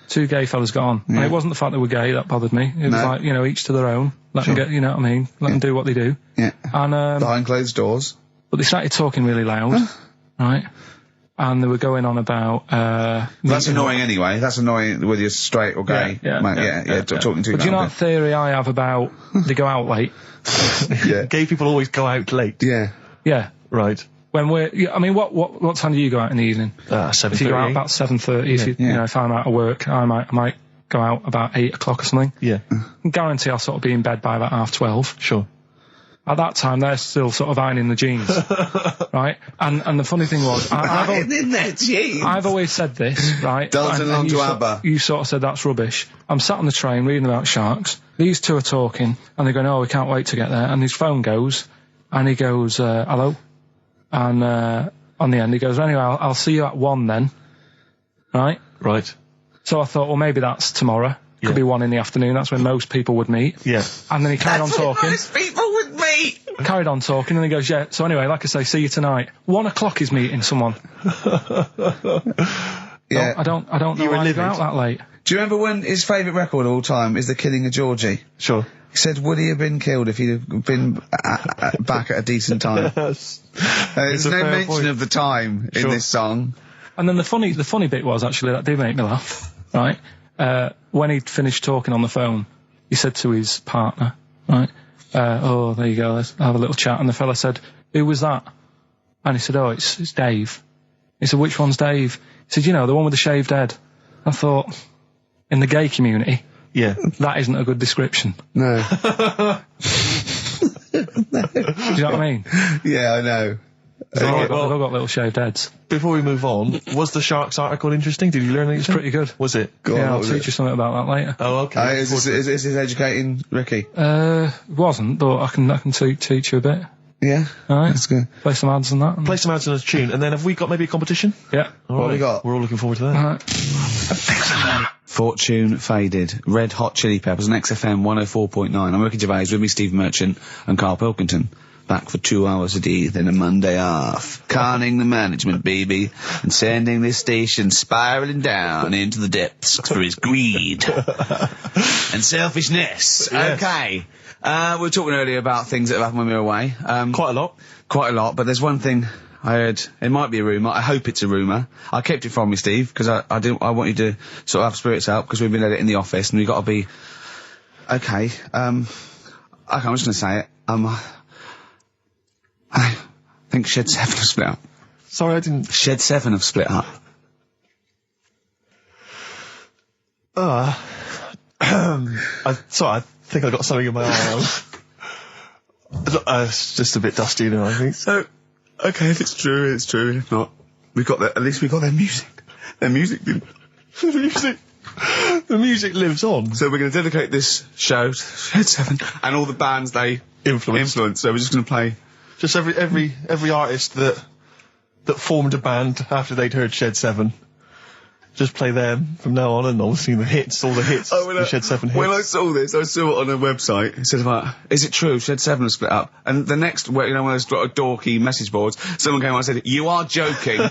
2 gay fellas got on. Yeah. And it wasn't the fact they were gay that bothered me. It was like, each to their own. Let them get, you know what I mean? Let them do what they do. Yeah. And, behind closed doors. But they started talking really loud, right? And they were going on about, that's annoying anyway. That's annoying whether you're straight or gay. Talking to you. But do you know that theory I have about they go out late? Yeah. Gay people always go out late. Yeah. Yeah. Right. When what time do you go out in the evening? 7:30. If you go out about 7:30, if I'm out of work, I might go out about 8 o'clock or something. Yeah. I guarantee I'll sort of be in bed by about 12:30. Sure. At that time, they're still sort of ironing the jeans, right? And the funny thing was, I've always said this, right? Dancing along to ABBA. You sort of said that's rubbish. I'm sat on the train reading about sharks. These 2 are talking, and they're going, "Oh, we can't wait to get there." And his phone goes, and he goes, "Hello," and on the end he goes, "Anyway, I'll see you at 1 then," right? Right. So I thought, well, maybe that's tomorrow. Could be 1 in the afternoon. That's when most people would meet. Yeah. And then he carried on talking. Most people would meet. Carried on talking, and he goes, "Yeah. So anyway, like I say, see you tonight. 1 o'clock is meeting someone." Yeah. I don't know why you go out that late. Do you remember when his favourite record of all time is The Killing of Georgie? Sure. He said, would he have been killed if he'd have been back at a decent time? Yes. There's no mention of the time in this song. And then the funny bit was, actually, that did make me laugh, right? When he'd finished talking on the phone, he said to his partner, right, oh, there you go, let's have a little chat. And the fella said, who was that? And he said, oh, it's Dave. He said, which one's Dave? He said, you know, the one with the shaved head. I thought, in the gay community, yeah, that isn't a good description. No. Do you know what I mean? Yeah, I know. They've all got little shaved heads. Before we move on, was the Sharks article interesting? Did you learn anything? It's pretty good. Was it? I'll teach you something about that later. Oh, okay. Is this educating Ricky? It wasn't, but I can teach you a bit. Yeah. Alright. That's good. Play some ads and that. Play some ads and a tune, and then have we got maybe a competition? Yeah. What have we got? We're all looking forward to that. Alright. Fortune Faded, Red Hot Chili Peppers on XFM 104.9. I'm Ricky Gervais, with me Steve Merchant and Karl Pilkington. Back for 2 hours a day, then a Monday off. Conning the management, baby, and sending this station spiraling down into the depths for his greed and selfishness. Yes. Okay. We were talking earlier about things that have happened when we were away. Quite a lot, but there's one thing I heard. It might be a rumour. I hope it's a rumour. I kept it from you, Steve, because I want you to sort of have spirits out, because we've been at it in the office and we've got to be okay. I'm just going to say it. I think Shed 7 have split up. Sorry, I didn't... Shed 7 have split up. I think I got something in my eye. It's just a bit dusty now, I think. So, okay, if it's true, it's true. If not, at least we got their music. Their music didn't. The music lives on. So we're going to dedicate this show to Shed 7 and all the bands they influenced. So we're just going to play... Just every artist that formed a band after they'd heard Shed 7. Just play them from now on, and obviously the hits, all the hits, the Shed 7 hits. When I saw this, I saw it on a website. It said about, is it true Shed 7 has split up? And the next, one of those dorky message boards, someone came on and said, you are joking.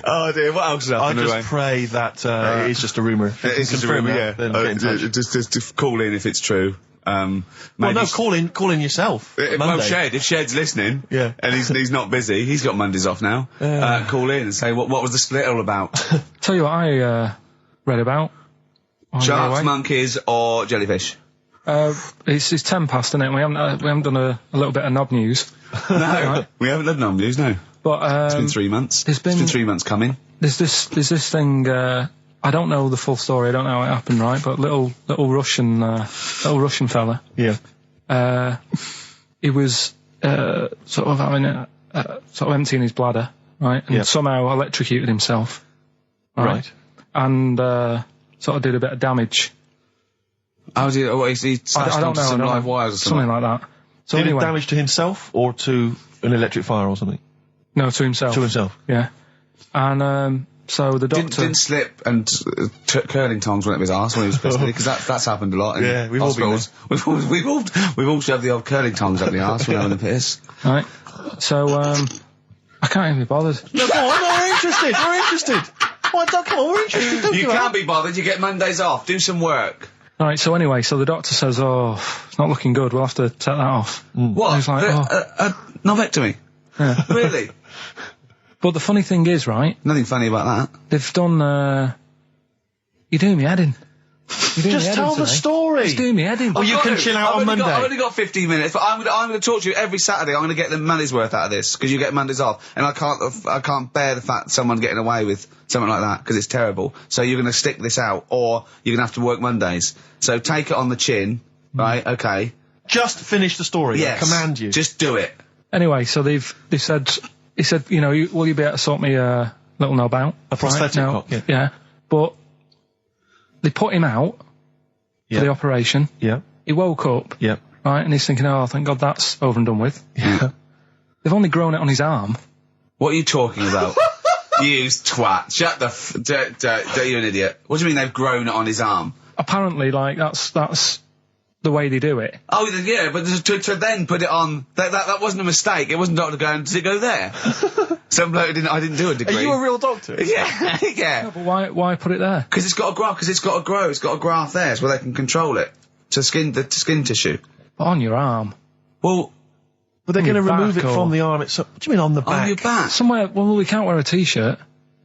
Oh dear, what else has happened? I just pray that it is just a rumour. It is just a rumour, yeah. Just call in if it's true. Well, no, call in yourself. Well, Shed, if Shed's listening, yeah, and he's not busy, he's got Mondays off now. Call in and say what was the split all about? Tell you what I read about. Sharks, monkeys, or jellyfish? It's 10 past, isn't it? We haven't done a little bit of knob news. No, right? We haven't done knob news, no. But it's been 3 months. It's been 3 months coming. There's this thing. I don't know the full story. I don't know how it happened, right? But little Russian fella. Yeah. He was sort of having sort of emptying his bladder, right? And somehow electrocuted himself. Right. And sort of did a bit of damage. How did he slashed onto some live wires or something like that? So did anyway, it damage to himself or to an electric fire or something? No, to himself. To himself. Yeah. And so the doctor didn't slip and curling tongs went up his arse when he was pissed, because that's happened a lot. In we've all been there. We've all shoved the old curling tongs up the arse when having a piss. Right. So I can't even be bothered. No, go on. No, we're interested. Come on, we're interested. You can't be bothered. You get Mondays off. Do some work. All right. So anyway, the doctor says, "Oh, it's not looking good. We'll have to take that off." What? And he's like, Novectomy. Yeah. Really? But the funny thing is, right? Nothing funny about that. They've done. You're doing me head in. Just tell the story. Just doing me head in. Oh, you can chill out on Monday. I've only got 15 minutes, but I'm going to talk to you every Saturday. I'm going to get the money's worth out of this, because you get Mondays off, and I can't bear the fact someone getting away with something like that, because it's terrible. So you're going to stick this out, or you're going to have to work Mondays. So take it on the chin, right? Okay. Just finish the story. Yes. I command you. Just do it. Anyway, so they said, he said, will you be able to sort me a little knob out? A prosthetic cock. Yeah. But they put him out for the operation. Yeah. He woke up. Yeah. Right, and he's thinking, oh, thank God that's over and done with. Yeah. They've only grown it on his arm. What are you talking about? You twat. Shut the... You're an idiot. What do you mean they've grown it on his arm? Apparently, that's the way they do it. Oh, yeah, but to then put it on... That wasn't a mistake. It wasn't doctor going, did it go there? Some bloke I didn't do a degree. Are you a real doctor? Yeah, yeah. No, but why put it there? Because it's got to grow. It's got a graft there, so they can control it. To skin tissue. But on your arm. Well... But they're going to remove it from the arm itself. What do you mean on the back? On your back? Somewhere, well, we can't wear a T-shirt.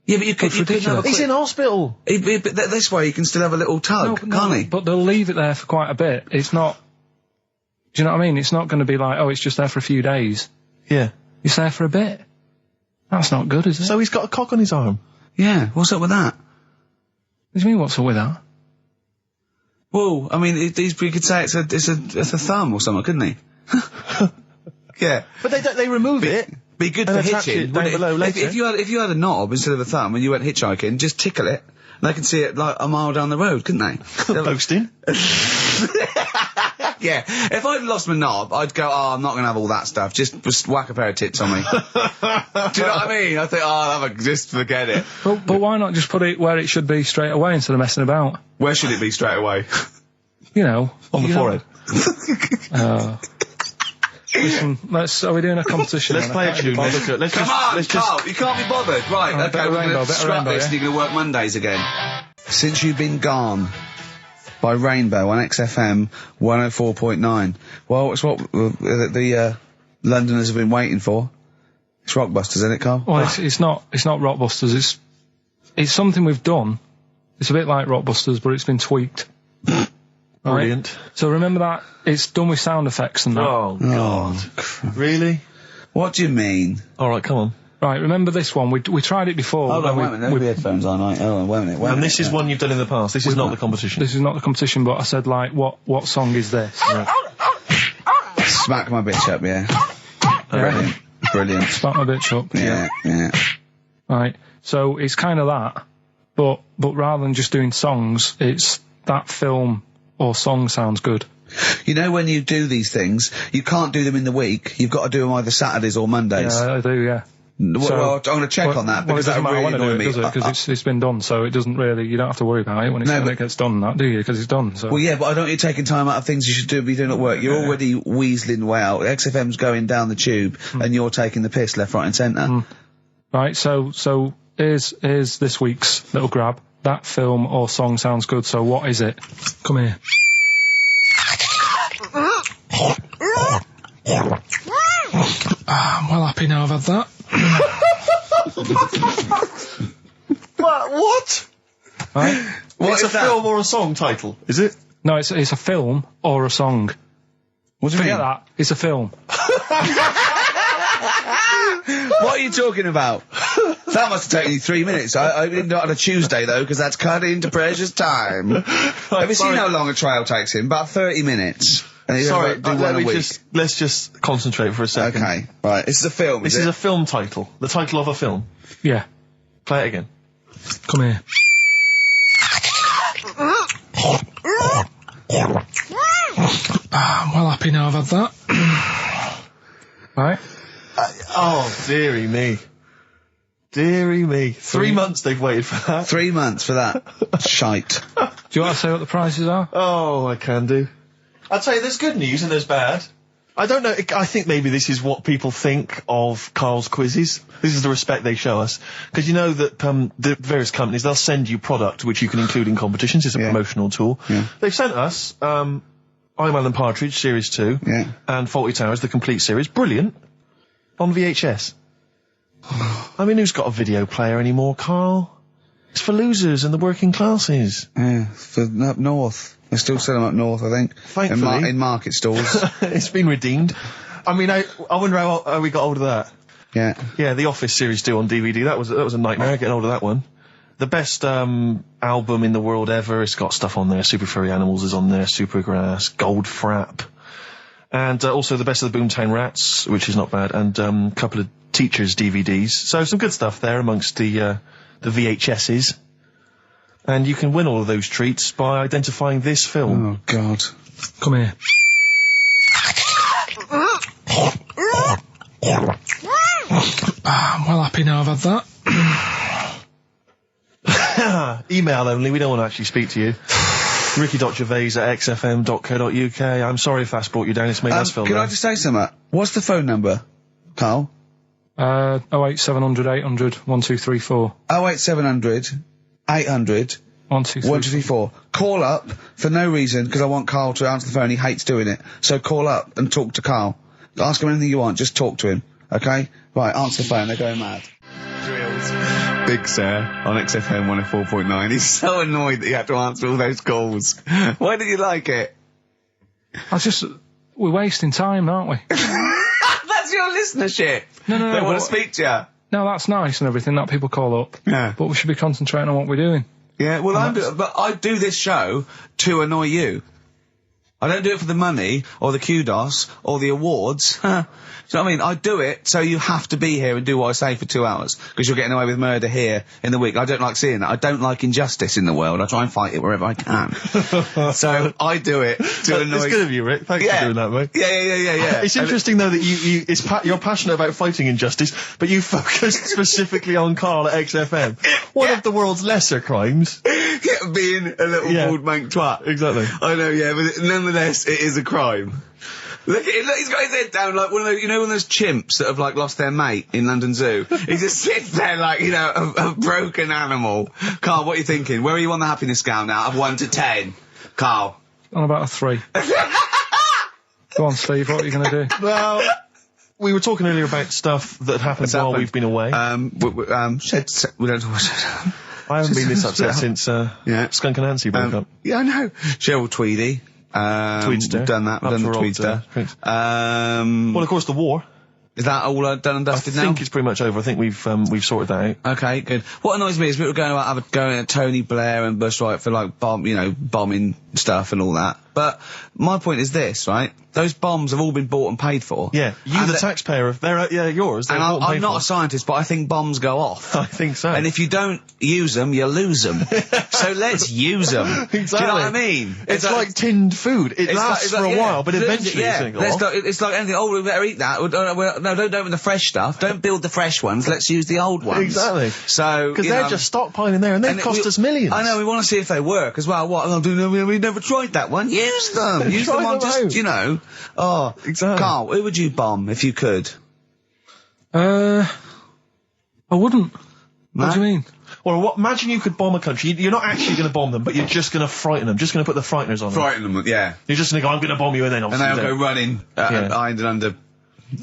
Yeah, but you could have He's in hospital. But this way he can still have a little tug, can't he? But they'll leave it there for quite a bit. It's not... Do you know what I mean? It's not going to be like, oh, it's just there for a few days. Yeah. It's there for a bit. That's not good, is it? So he's got a cock on his arm? Yeah, what's up with that? What do you mean, what's up with that? Well, I mean, we could say it's a thumb or something, couldn't he? Yeah. But they remove it. Be good for hitching. Down below later. If you had a knob instead of a thumb and you went hitchhiking, just tickle it, and they can see it like a mile down the road, couldn't they? Posting. Yeah. If I'd lost my knob, I'd go, oh, I'm not going to have all that stuff. Just whack a pair of tits on me. Do you know what I mean? I think, oh, just forget it. But why not just put it where it should be straight away instead of messing about? Where should it be straight away? You know. On the forehead. Listen, are we doing a competition? Let's play a tune. Carl, you can't be bothered. Right, okay, we're going to scrap this and you're going to work Mondays again. Since You've Been Gone by Rainbow on XFM 104.9. Well, it's what the Londoners have been waiting for. It's Rockbusters, isn't it, Carl? Well, it's not Rockbusters. It's something we've done. It's a bit like Rockbusters, but it's been tweaked. Brilliant. Right? So remember that it's done with sound effects and that. Oh, God. Really? What do you mean? All right, come on. Right, remember this one? We tried it before. Hold on, wait a minute. No headphones on, right? Hold on, wait a minute. And this is one you've done in the past. This is not the competition. This is not the competition, but I said, like, what song is this? Right. Smack my bitch up, yeah. Brilliant. Smack my bitch up. Yeah. Right, so it's kind of that, but rather than just doing songs, it's that film or song sounds good. You know, when you do these things, you can't do them in the week. You've got to do them either Saturdays or Mondays. Yeah, I do, yeah. Well, I'm going to check on that, because that really annoys me. Because it's been done, so it doesn't really, you don't have to worry about it when it gets done, do you? Because it's done, so. Well, yeah, but I don't want you taking time out of things you should be doing at work. You're already weaseling way out. XFM's going down the tube, and you're taking the piss left, right and centre. Right, so here's this week's little grab. That film or song sounds good, so what is it? Come here. I'm well happy now I've had that. What? Right? It's a film or a song title, is it? No, it's a film or a song. What do you mean? Forget that. It's a film. What are you talking about? That must have taken you 3 minutes. I didn't do it on a Tuesday, though, because that's cut into precious time. Have you seen how long a trial takes him? About 30 minutes. And Sorry, let's just concentrate for a second. Okay, right. This is a film, This is a film title. The title of a film. Yeah. Play it again. Come here. I'm well happy now I've had that. Right? Oh, dearie me. Dearie me. 3 months they've waited for that. 3 months for that. Shite. Do you want to say what the prices are? Oh, I can do. I'll tell you, there's good news and there's bad. I don't know, I think maybe this is what people think of Carl's quizzes. This is the respect they show us. Because you know that the various companies, they'll send you product which you can include in competitions. It's a promotional tool. Yeah. They've sent us I'm Alan Partridge, Series 2, and Fawlty Towers, the complete series. Brilliant. On VHS. I mean, who's got a video player anymore, Carl? It's for losers and the working classes. Yeah, for up north. They still sell them up north, I think. Thankfully. In market stores. It's been redeemed. I mean, I wonder how we got hold of that. Yeah. Yeah, The Office Series 2 on DVD. That was a nightmare, getting hold of that one. The best album in the world ever. It's got stuff on there. Super Furry Animals is on there. Supergrass. Gold Frap. And also the best of the Boomtown Rats, which is not bad. And a couple of Teachers DVDs. So some good stuff there amongst the VHSs. And you can win all of those treats by identifying this film. Oh, God. Come here. I'm well happy now I've had that. Email only, we don't want to actually speak to you. ricky.gervais@xfm.co.uk. I'm sorry if that's brought you down, it's made us feel Can I just say something? What's the phone number, Carl? 08700 800 1234. 08700 800 1234. Call up for no reason, because I want Carl to answer the phone. He hates doing it. So call up and talk to Carl. Ask him anything you want, just talk to him. Okay? Right, answer the phone, they're going mad. Drills. Big Sir on XFM 104.9. He's so annoyed that you have to answer all those calls. Why did you like it? We're wasting time, aren't we? That's your listenership. No. They want to speak to you. No, that's nice and everything that people call up. Yeah. But we should be concentrating on what we're doing. Yeah, well, but I do this show to annoy you. I don't do it for the money, or the kudos, or the awards. Do you know what I mean? I do it so you have to be here and do what I say for 2 hours, because you're getting away with murder here in the week. I don't like seeing that. I don't like injustice in the world. I try and fight it wherever I can. So I do it to annoy... It's good of you, Rick. Thanks for doing that, mate. Yeah. It's interesting, though, that you're passionate about fighting injustice, but you focus specifically on Karl at XFM. One of the world's lesser crimes. Being a little bald mank twat. Exactly. I know, yeah, but nonetheless, it is a crime. Look at it, look, he's got his head down like one of those, one of those chimps that have, like, lost their mate in London Zoo. He just sits there like, a broken animal. Karl, what are you thinking? Where are you on the happiness scale now, of 1 to 10? Karl? On about a 3. Go on, Steve, what are you going to do? Well, we were talking earlier about stuff that happened while we've been away. We don't talk I haven't been this upset since Skunk and Nancy broke up. Yeah, I know. Cheryl Tweedy. Tweedster. We've done that. We've done the Tweedster. Well, of course, the war. Is that all done and dusted now? I think it's pretty much over. I think we've sorted that out. Okay, good. What annoys me is people going about going at Tony Blair and Bush, right, for like bombing stuff and all that. But my point is this, right? Those bombs have all been bought and paid for. Yeah, the taxpayer, they're yours. And I'm not a scientist, but I think bombs go off. I think so. And if you don't use them, you lose them. So let's use them. Exactly. Do you know what I mean? It's like tinned food. It lasts for a while, but eventually it's going to go off. It's like anything. Oh, we better eat that. No, don't open the fresh stuff. Don't build the fresh ones. Let's use the old ones. Exactly. So because they're just stockpiling there, and they cost us millions. I know. We want to see if they work as well. What? We've never tried that one. Use them. Use them on just Oh, exactly. Karl, who would you bomb if you could? I wouldn't. No? What do you mean? Well, imagine you could bomb a country. You're not actually going to bomb them, but you're just going to frighten them. Just going to put the frighteners on them. Frighten them, yeah. You're just going to go, I'm going to bomb you, and then obviously... And they'll go running, hiding under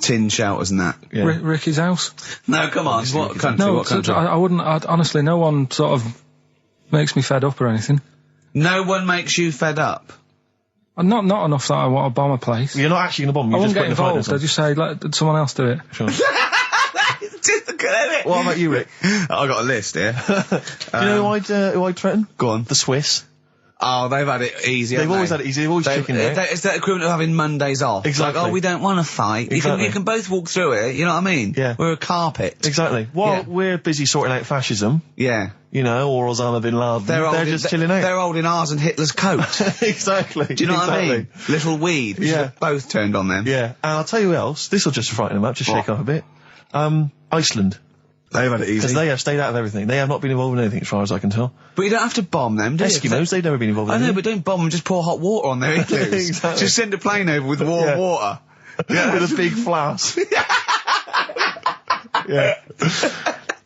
tin shelters and that. Yeah. Ricky's house? No, come on. What country? No, what country? I wouldn't. Honestly, no one sort of makes me fed up or anything. No one makes you fed up? Not enough that I want to bomb a place. You're not actually going to bomb them. I won't get involved. I just say, let someone else do it. Sure. Typical, isn't it? What about you, Rick? I got a list here. You know who I'd threaten? Go on. The Swiss. Oh, they've had it easy. They've always had it easy. They've always chicken out. It's that equivalent of having Mondays off. Exactly. Like, we don't want to fight. Exactly. You can both walk through it. You know what I mean? Yeah. We're a carpet. Exactly. While we're busy sorting out fascism. Yeah. Or Osama bin Laden. They're just chilling out. They're holding ours and Hitler's coat. Exactly. Do you know what I mean? Little weed. Yeah. Both turned on them. Yeah. And I'll tell you who else. This will just frighten them up. Just shake up a bit. Iceland. They've had it easy. Because they have stayed out of everything. They have not been involved in anything as far as I can tell. But you don't have to bomb them, do you? Eskimos, they've never been involved in anything. I know, but don't bomb them, just pour hot water on their igloos. Exactly. Just send a plane over with warm water. With a big flask. Yeah.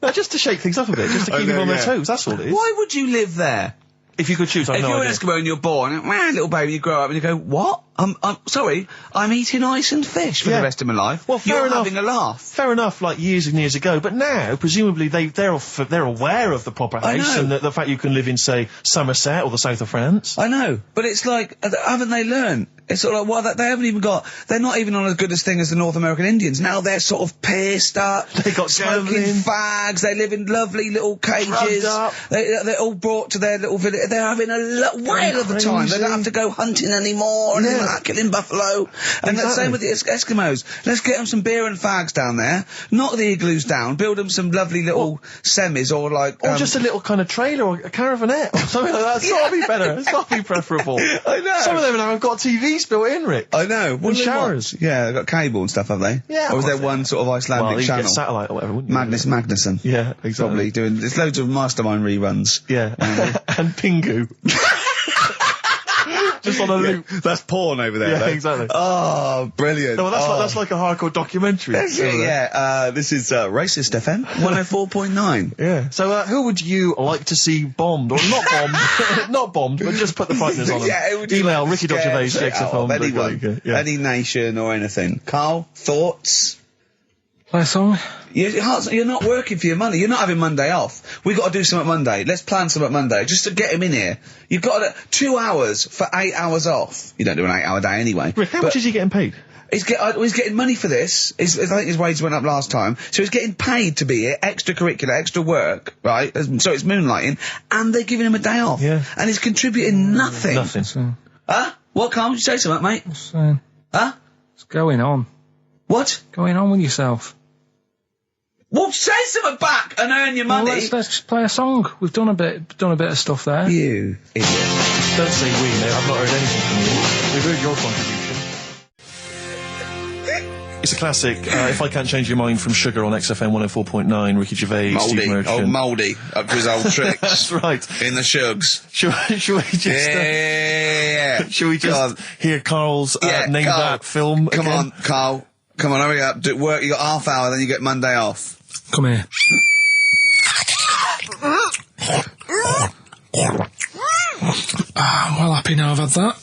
No, just to shake things up a bit, just to keep them on their toes, that's all it is. Why would you live there? If you could choose, I have no idea. If you're an Eskimo and you're born, little baby, you grow up and you go, what? I'm sorry, I'm eating ice and fish for the rest of my life. Well, fair enough. Having a laugh. Fair enough, like years and years ago, but now, presumably, they're aware of the proper house and the fact you can live in, say, Somerset or the south of France. I know, but it's like, haven't they learned? It's sort of like, they haven't even got, they're not even on as good a thing as the North American Indians. Now they're sort of pierced up. They got smoking fags. They live in lovely little cages. They're all brought to their little village. They're having a whale of the time. They don't have to go hunting anymore and killing buffalo. And the same with the Eskimos. Let's get them some beer and fags down there. Knock the igloos down. Build them some lovely little semis or like... Or just a little kind of trailer or a caravanette or something like that. It's got to be better. It's got to be preferable. I know. Some of them now have got TVs built in, Rick. I know. And showers. Yeah, they've got cable and stuff, have they? Yeah. Or is there one sort of Icelandic channel? Get satellite or whatever, wouldn't you? Magnus Magnusson. Yeah, exactly. Probably doing... There's loads of Mastermind reruns. Yeah. And Pingu. Just on a loop. That's porn over there, Yeah, though. exactly. Oh, brilliant. No, that's like a hardcore documentary. This is Racist FM 104.9. Yeah. So, who would you like to see bombed? Or not bombed, not bombed, but just put the frighteners on them. Email Ricky.Gervais, XFM. Anyone. Any nation or anything. Karl, thoughts? Play a song? You're not working for your money. You're not having Monday off. We've got to do something Monday. Let's plan something Monday, just to get him in here. You've got 2 hours for 8 hours off. You don't do an 8-hour day anyway. Rick, how much is he getting paid? He's getting money for this. I think his wage went up last time. So he's getting paid to be here, extracurricular, extra work, right? So it's moonlighting, and they're giving him a day off. Yeah. And he's contributing nothing. Nothing. Huh? What, Carl? Did you say something, mate? Huh? What's going on? What? Going on with yourself? Well, say something back and earn your money. Well, let's just play a song. We've done a bit of stuff there. You idiot. Don't say we, mate. I've not heard anything from you. We've heard your contribution. It's a classic, If I Can't Change Your Mind from Sugar on XFM 104.9, Ricky Gervais, Steve Merchant. Mouldy, up to his old tricks. That's right. In the Shugs. Should we just... Yeah. Should we just hear Carl's name Carl, that film Come again? on, Carl. Come on, hurry up. Do work, you got half hour, then you get Monday off. Come here. I'm well happy now I've had that.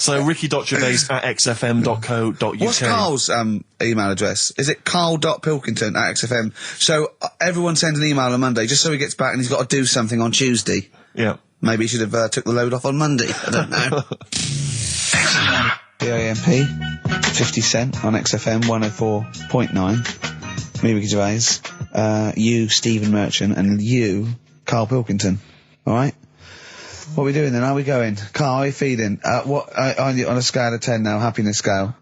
So Ricky.Gervais at xfm.co.uk. What's Carl's email address? Is it carl.pilkington at xfm? So everyone sends an email on Monday just so he gets back and he's got to do something on Tuesday. Yeah. Maybe he should have took the load off on Monday. I don't know. XFM. PIMP, 50 Cent on XFM 104.9. Me, Ricky Gervais. You, Stephen Merchant, and you, Karl Pilkington. Alright? What are we doing then? How are we going? Carl, how are you feeling? On a scale of 10 now, happiness scale?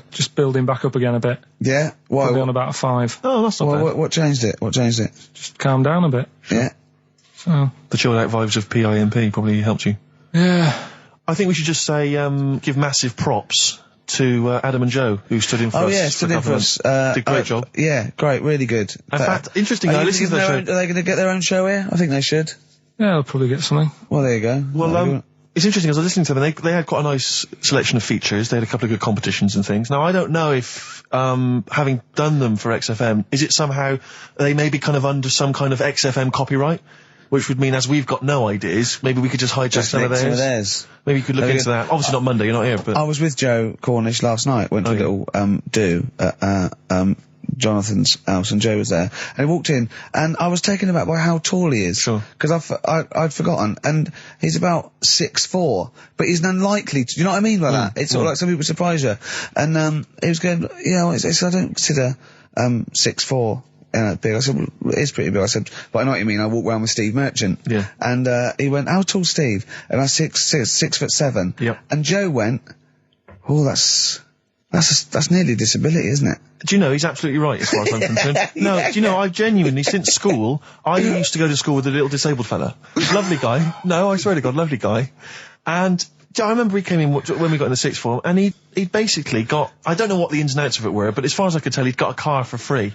Just building back up again a bit. Yeah? Why? Probably on about a 5. Oh, that's not bad. What changed it? Just calm down a bit. Yeah. So. The chilled out vibes of PIMP probably helped you. Yeah. I think we should just say, give massive props to Adam and Joe, who stood in for us. Oh yeah, stood in for us. Did a great job. Yeah, great, really good. In fact, interesting. I listened to their show. Are they going to get their own show here? I think they should. Yeah, they'll probably get something. Well, there you go. Well, it's interesting, as I was listening to them, they had quite a nice selection of features. They had a couple of good competitions and things. Now, I don't know if, having done them for XFM, is it somehow, they may be kind of under some kind of XFM copyright? Which would mean, as we've got no ideas, maybe we could just hijack some of theirs. Maybe you could look into that. Obviously not Monday, you're not here, but... I was with Joe Cornish last night, went to a little, do at, Jonathan's house, and Joe was there, and he walked in, and I was taken aback by how tall he is. Sure. Because I'd forgotten, and he's about 6'4", but he's unlikely to, you know what I mean by that? It's sort of like some people surprise you. And, he was going, you know, I don't consider, 6'4", big. I said, well, it is pretty big. I said, but I know what you mean. I walk around with Steve Merchant. Yeah. And, he went, how tall's Steve? And I said, 6'7". Yep. And Joe went, oh, that's nearly a disability, isn't it? Do you know, he's absolutely right as far as I'm concerned. No, do you know, I've genuinely, since school, I used to go to school with a little disabled fella. Lovely guy. No, I swear to God, lovely guy. And I remember he came in when we got in the sixth form, and he'd basically got, I don't know what the ins and outs of it were, but as far as I could tell, he'd got a car for free.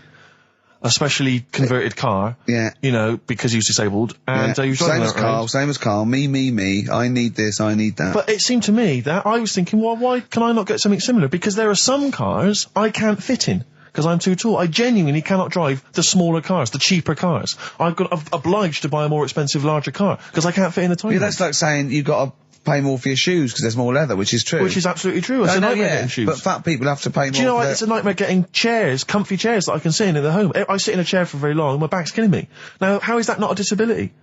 A specially converted car. Yeah. You know, because he was disabled. And he was driving that around. Same as Carl. Me. I need this, I need that. But it seemed to me that I was thinking, well, why can I not get something similar? Because there are some cars I can't fit in. Because I'm too tall. I genuinely cannot drive the smaller cars, the cheaper cars. I'm obliged to buy a more expensive, larger car. Because I can't fit in the tiny. Yeah, that's like saying you've got to pay more for your shoes because there's more leather, which is true. Which is absolutely true. It's a nightmare getting shoes. But fat people have to pay more. Do you know what? It's a nightmare getting chairs, comfy chairs that I can sit in the home. I sit in a chair for very long and my back's killing me. Now, how is that not a disability?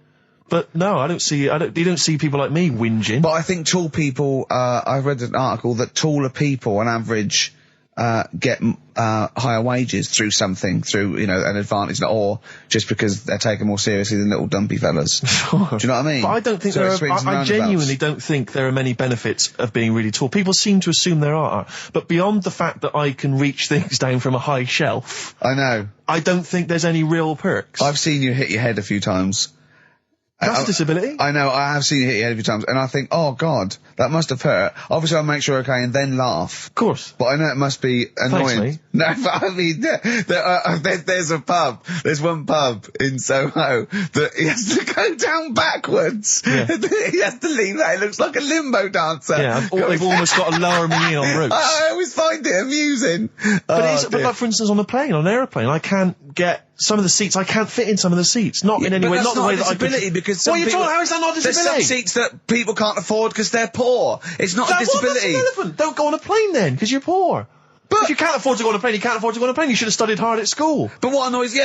But no, you don't see people like me whinging. But I think tall people, I read an article that taller people on average, get higher wages through an advantage, or just because they're taken more seriously than little dumpy fellas. Sure. Do you know what I mean? But I don't think I genuinely don't think there are many benefits of being really tall. People seem to assume there are, but beyond the fact that I can reach things down from a high shelf, I know. I don't think there's any real perks. I've seen you hit your head a few times. That's a disability. I know, I have seen you hit your head a few times, and I think, oh God, that must have hurt. Obviously I'll make sure okay and then laugh. Of course. But I know it must be annoying. Thanks, mate. No, but I mean, there's a pub, there's one pub in Soho that he has to go down backwards. Yeah. He has to lean back, it looks like a limbo dancer. Yeah, they've almost got to lower me in on ropes. I always find it amusing. But like for instance on a plane, on an airplane, I can't get some of the seats, I can't fit in some of the seats. Not in any way, not the way that I could. Because how is that not a disability? There's some seats that people can't afford because they're poor. It's not a disability. That's irrelevant. Don't go on a plane then, because you're poor. if you can't afford to go on a plane, you can't afford to go on a plane. You should have studied hard at school. But what annoys me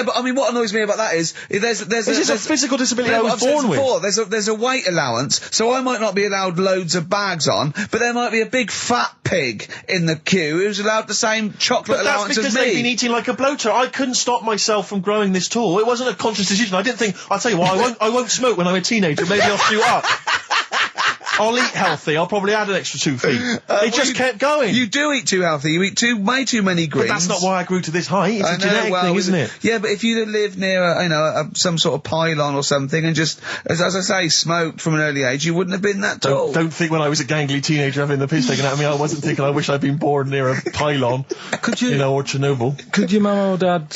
about that is there's a physical disability I was born with. There's a weight allowance, so I might not be allowed loads of bags on, but there might be a big fat pig in the queue who's allowed the same chocolate allowance as me. That's because they've been eating like a bloater. I couldn't stop myself from growing this tall. It wasn't a conscious decision. I didn't think, I'll tell you what, I won't smoke when I'm a teenager. Maybe I'll shoot up. I'll eat healthy. I'll probably add an extra 2 feet. It just kept going. You do eat too healthy. You eat way too many greens. But that's not why I grew to this height. It's a genetic thing, isn't it? Yeah, but if you lived near some sort of pylon or something and just, as I say, smoked from an early age, you wouldn't have been that tall. Don't think when I was a gangly teenager having the piss taken out of me, I wasn't thinking I wish I'd been born near a pylon. Or Chernobyl. Could your mum or dad,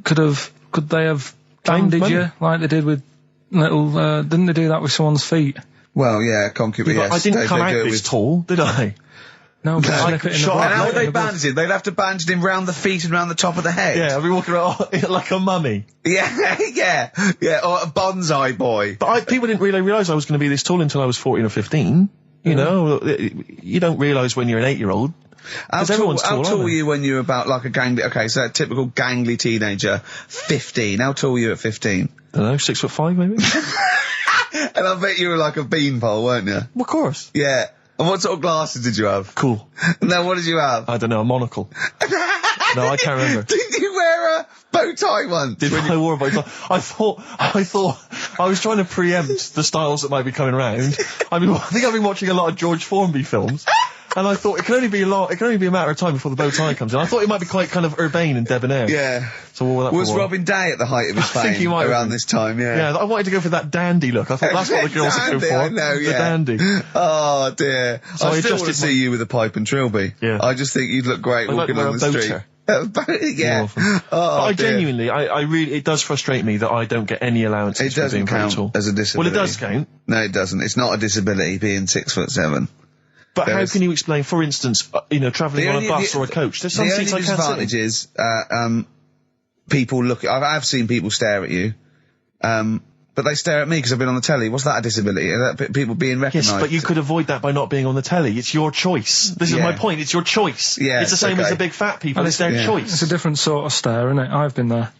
could they have banded you like they did with little, didn't they do that with someone's feet? Well, yeah, concubine, yes. I didn't come out this tall, did I? No, but slip it in the blood. And how would they bandage it? They'd have to bandage him round the feet and round the top of the head. Yeah, I'd be walking around like a mummy. Yeah, or a bonsai boy. But people didn't really realise I was going to be this tall until I was 14 or 15. You know, you don't realise when you're an 8-year-old. How tall were you when you were about like a gangly... Okay, so a typical gangly teenager, 15. How tall were you at 15? I don't know, 6'5" maybe? And I bet you were like a beanpole, weren't you? Well, of course. Yeah. And what sort of glasses did you have? Cool. No, what did you have? I don't know, a monocle. No, I can't remember. Did you wear a bow tie once? I wore a bow tie? I thought I was trying to preempt the styles that might be coming around. I think I've been watching a lot of George Formby films. And I thought it can only be a matter of time before the bow tie comes in. I thought it might be quite kind of urbane and debonair. Yeah. So what was Robin Day at the height of his fame? I think he might around this time. Yeah. Yeah, I wanted to go for that dandy look. I thought that's what the girls would go for. I know, the dandy. Oh dear. So I still want to see you with a pipe and trilby. Yeah. I just think you'd look great walking on the street. Yeah. Oh, I genuinely, I really, it does frustrate me that I don't get any allowances. It doesn't count as a disability. Well, it does count. No, it doesn't. It's not a disability being 6'7". But how can you explain, for instance, travelling on a bus or a coach? There's some seats I can't sit in. The only disadvantage is, people look. I've seen people stare at you, but they stare at me because I've been on the telly. What's that a disability? People being recognised. Yes, but you could avoid that by not being on the telly. It's your choice. This is my point. It's your choice. Yeah, it's the same as the big fat people. It's their choice. It's a different sort of stare, isn't it? I've been there.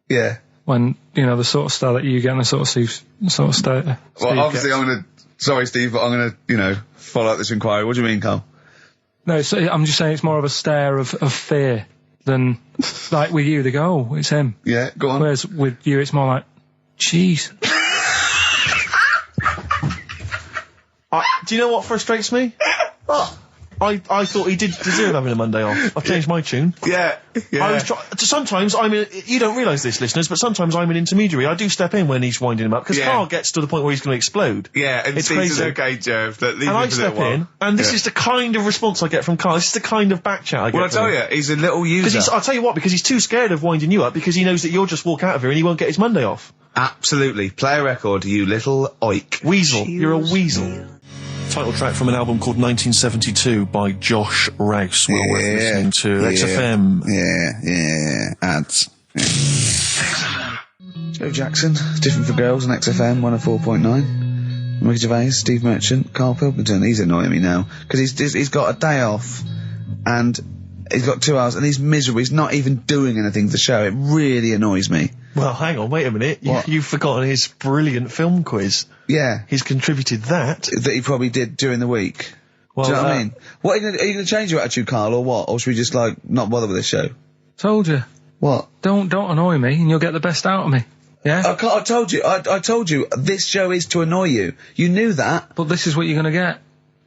Yeah. When the sort of stare that you get and the sort of stare. Well, obviously, sorry, Steve, but I'm gonna, follow up this inquiry. What do you mean, Carl? No, I'm just saying it's more of a stare of fear than, like with you, they go, oh, it's him. Yeah, go on. Whereas with you, it's more like, jeez. Do you know what frustrates me? What? I thought he did deserve having a Monday off. I've changed my tune. Yeah. Sometimes you don't realise this, listeners, but sometimes I'm an intermediary. I do step in when he's winding him up, because Carl gets to the point where he's going to explode. Yeah, and it's crazy. Okay, Jeff. And I step in, and this is the kind of response I get from Carl. This is the kind of back chat I get. Well, I tell you, he's a little user. I'll tell you what, because he's too scared of winding you up, because he knows that you'll just walk out of here and he won't get his Monday off. Absolutely. Play a record, you little oik. Weasel. You're a weasel. Title track from an album called 1972 by Josh Rouse. Well worth listening to. XFM. Yeah. Ads. Yeah. Joe Jackson, Different for Girls on XFM 104.9. Ricky Gervais, Steve Merchant, Karl Pilkington. He's annoying me now because he's got a day off and he's got 2 hours and he's miserable. He's not even doing anything to the show. It really annoys me. Well, hang on, wait a minute. You've forgotten his brilliant film quiz. Yeah. He's contributed that. That he probably did during the week. Well, do you know what I mean? What, are you going to change your attitude, Carl, or what? Or should we just, not bother with this show? Told you. What? Don't annoy me and you'll get the best out of me. Yeah? I told you, this show is to annoy you. You knew that. But this is what you're going to get.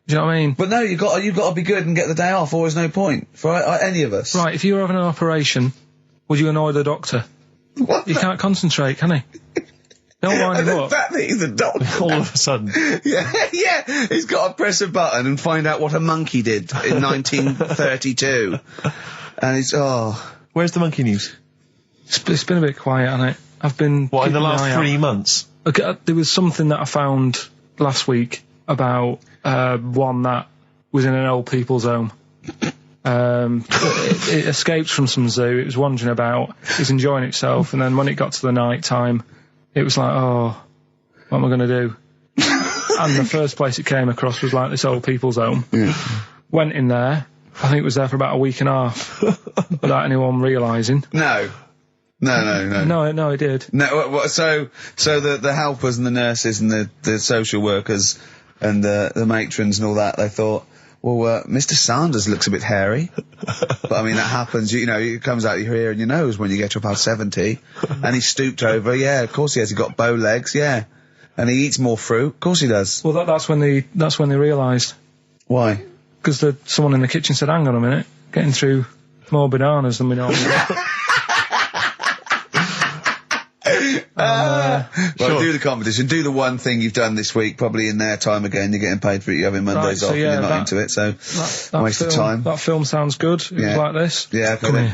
Do you know what I mean? But no, you've got to be good and get the day off, or there's no point for any of us. Right, if you were having an operation, would you annoy the doctor? What? He can't concentrate, can he? Don't wind him up. The fact that he's a doctor. All of a sudden. Yeah. He's got to press a button and find out what a monkey did in 1932. And he's, Where's the monkey news? It's been a bit quiet, hasn't it? I've been... What, in the last 3 months? Okay, there was something that I found last week about one that was in an old people's home. It escaped from some zoo. It was wandering about. It was enjoying itself, and then when it got to the night time, it was like, oh, what am I going to do? And the first place it came across was like this old people's home. Yeah. Went in there, I think it was there for about a week and a half without anyone realising. No, it did. No, so the helpers and the nurses and the social workers and the matrons and all that, they thought, well, Mr. Sanders looks a bit hairy. But I mean, that happens, you know, it comes out your ear and your nose when you get to about 70. And he stooped over, yeah, of course he has. He got bow legs, yeah. And he eats more fruit, of course he does. Well, that's when they realised. Why? Because someone in the kitchen said, hang on a minute, getting through more bananas than we normally get. Well, sure. Do the competition. Do the one thing you've done this week, probably in their time again. You're getting paid for it. You're having Mondays off. Yeah, and you're not into it, so that waste of time. That film sounds good. It was like this. Yeah, okay then.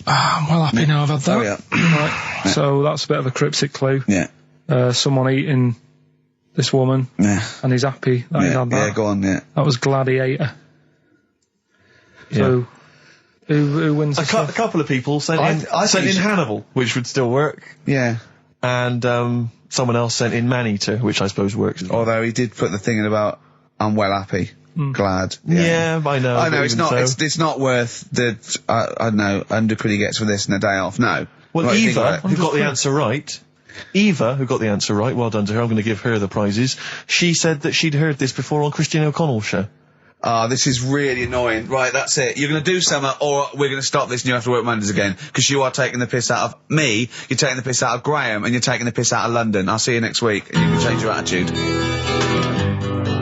I'm well happy now I've had that. Oh, yeah. Right. So that's a bit of a cryptic clue. Yeah. Someone eating this woman. Yeah. And he's happy that he's had that. Yeah, go on. Yeah. That was Gladiator. So. Who wins? A couple of people sent in Hannibal, which would still work. Yeah. And someone else sent in Maneater, which I suppose works. Although he did put the thing in about I'm well happy, glad. Yeah, I know. I know it's not. So. It's not worth the I don't know £100 he gets for this and a day off. No. Well, Eva, who got the answer right. Well done to her. I'm going to give her the prizes. She said that she'd heard this before on Christine O'Connell's show. This is really annoying. Right, that's it. You're going to do something, or we're going to stop this and you have to work Mondays again. Because you are taking the piss out of me, you're taking the piss out of Graham, and you're taking the piss out of London. I'll see you next week, and you can change your attitude.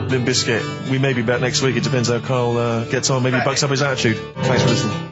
Limp Bizkit. We may be back next week. It depends how Carl gets on. Maybe he bucks up his attitude. Thanks for listening.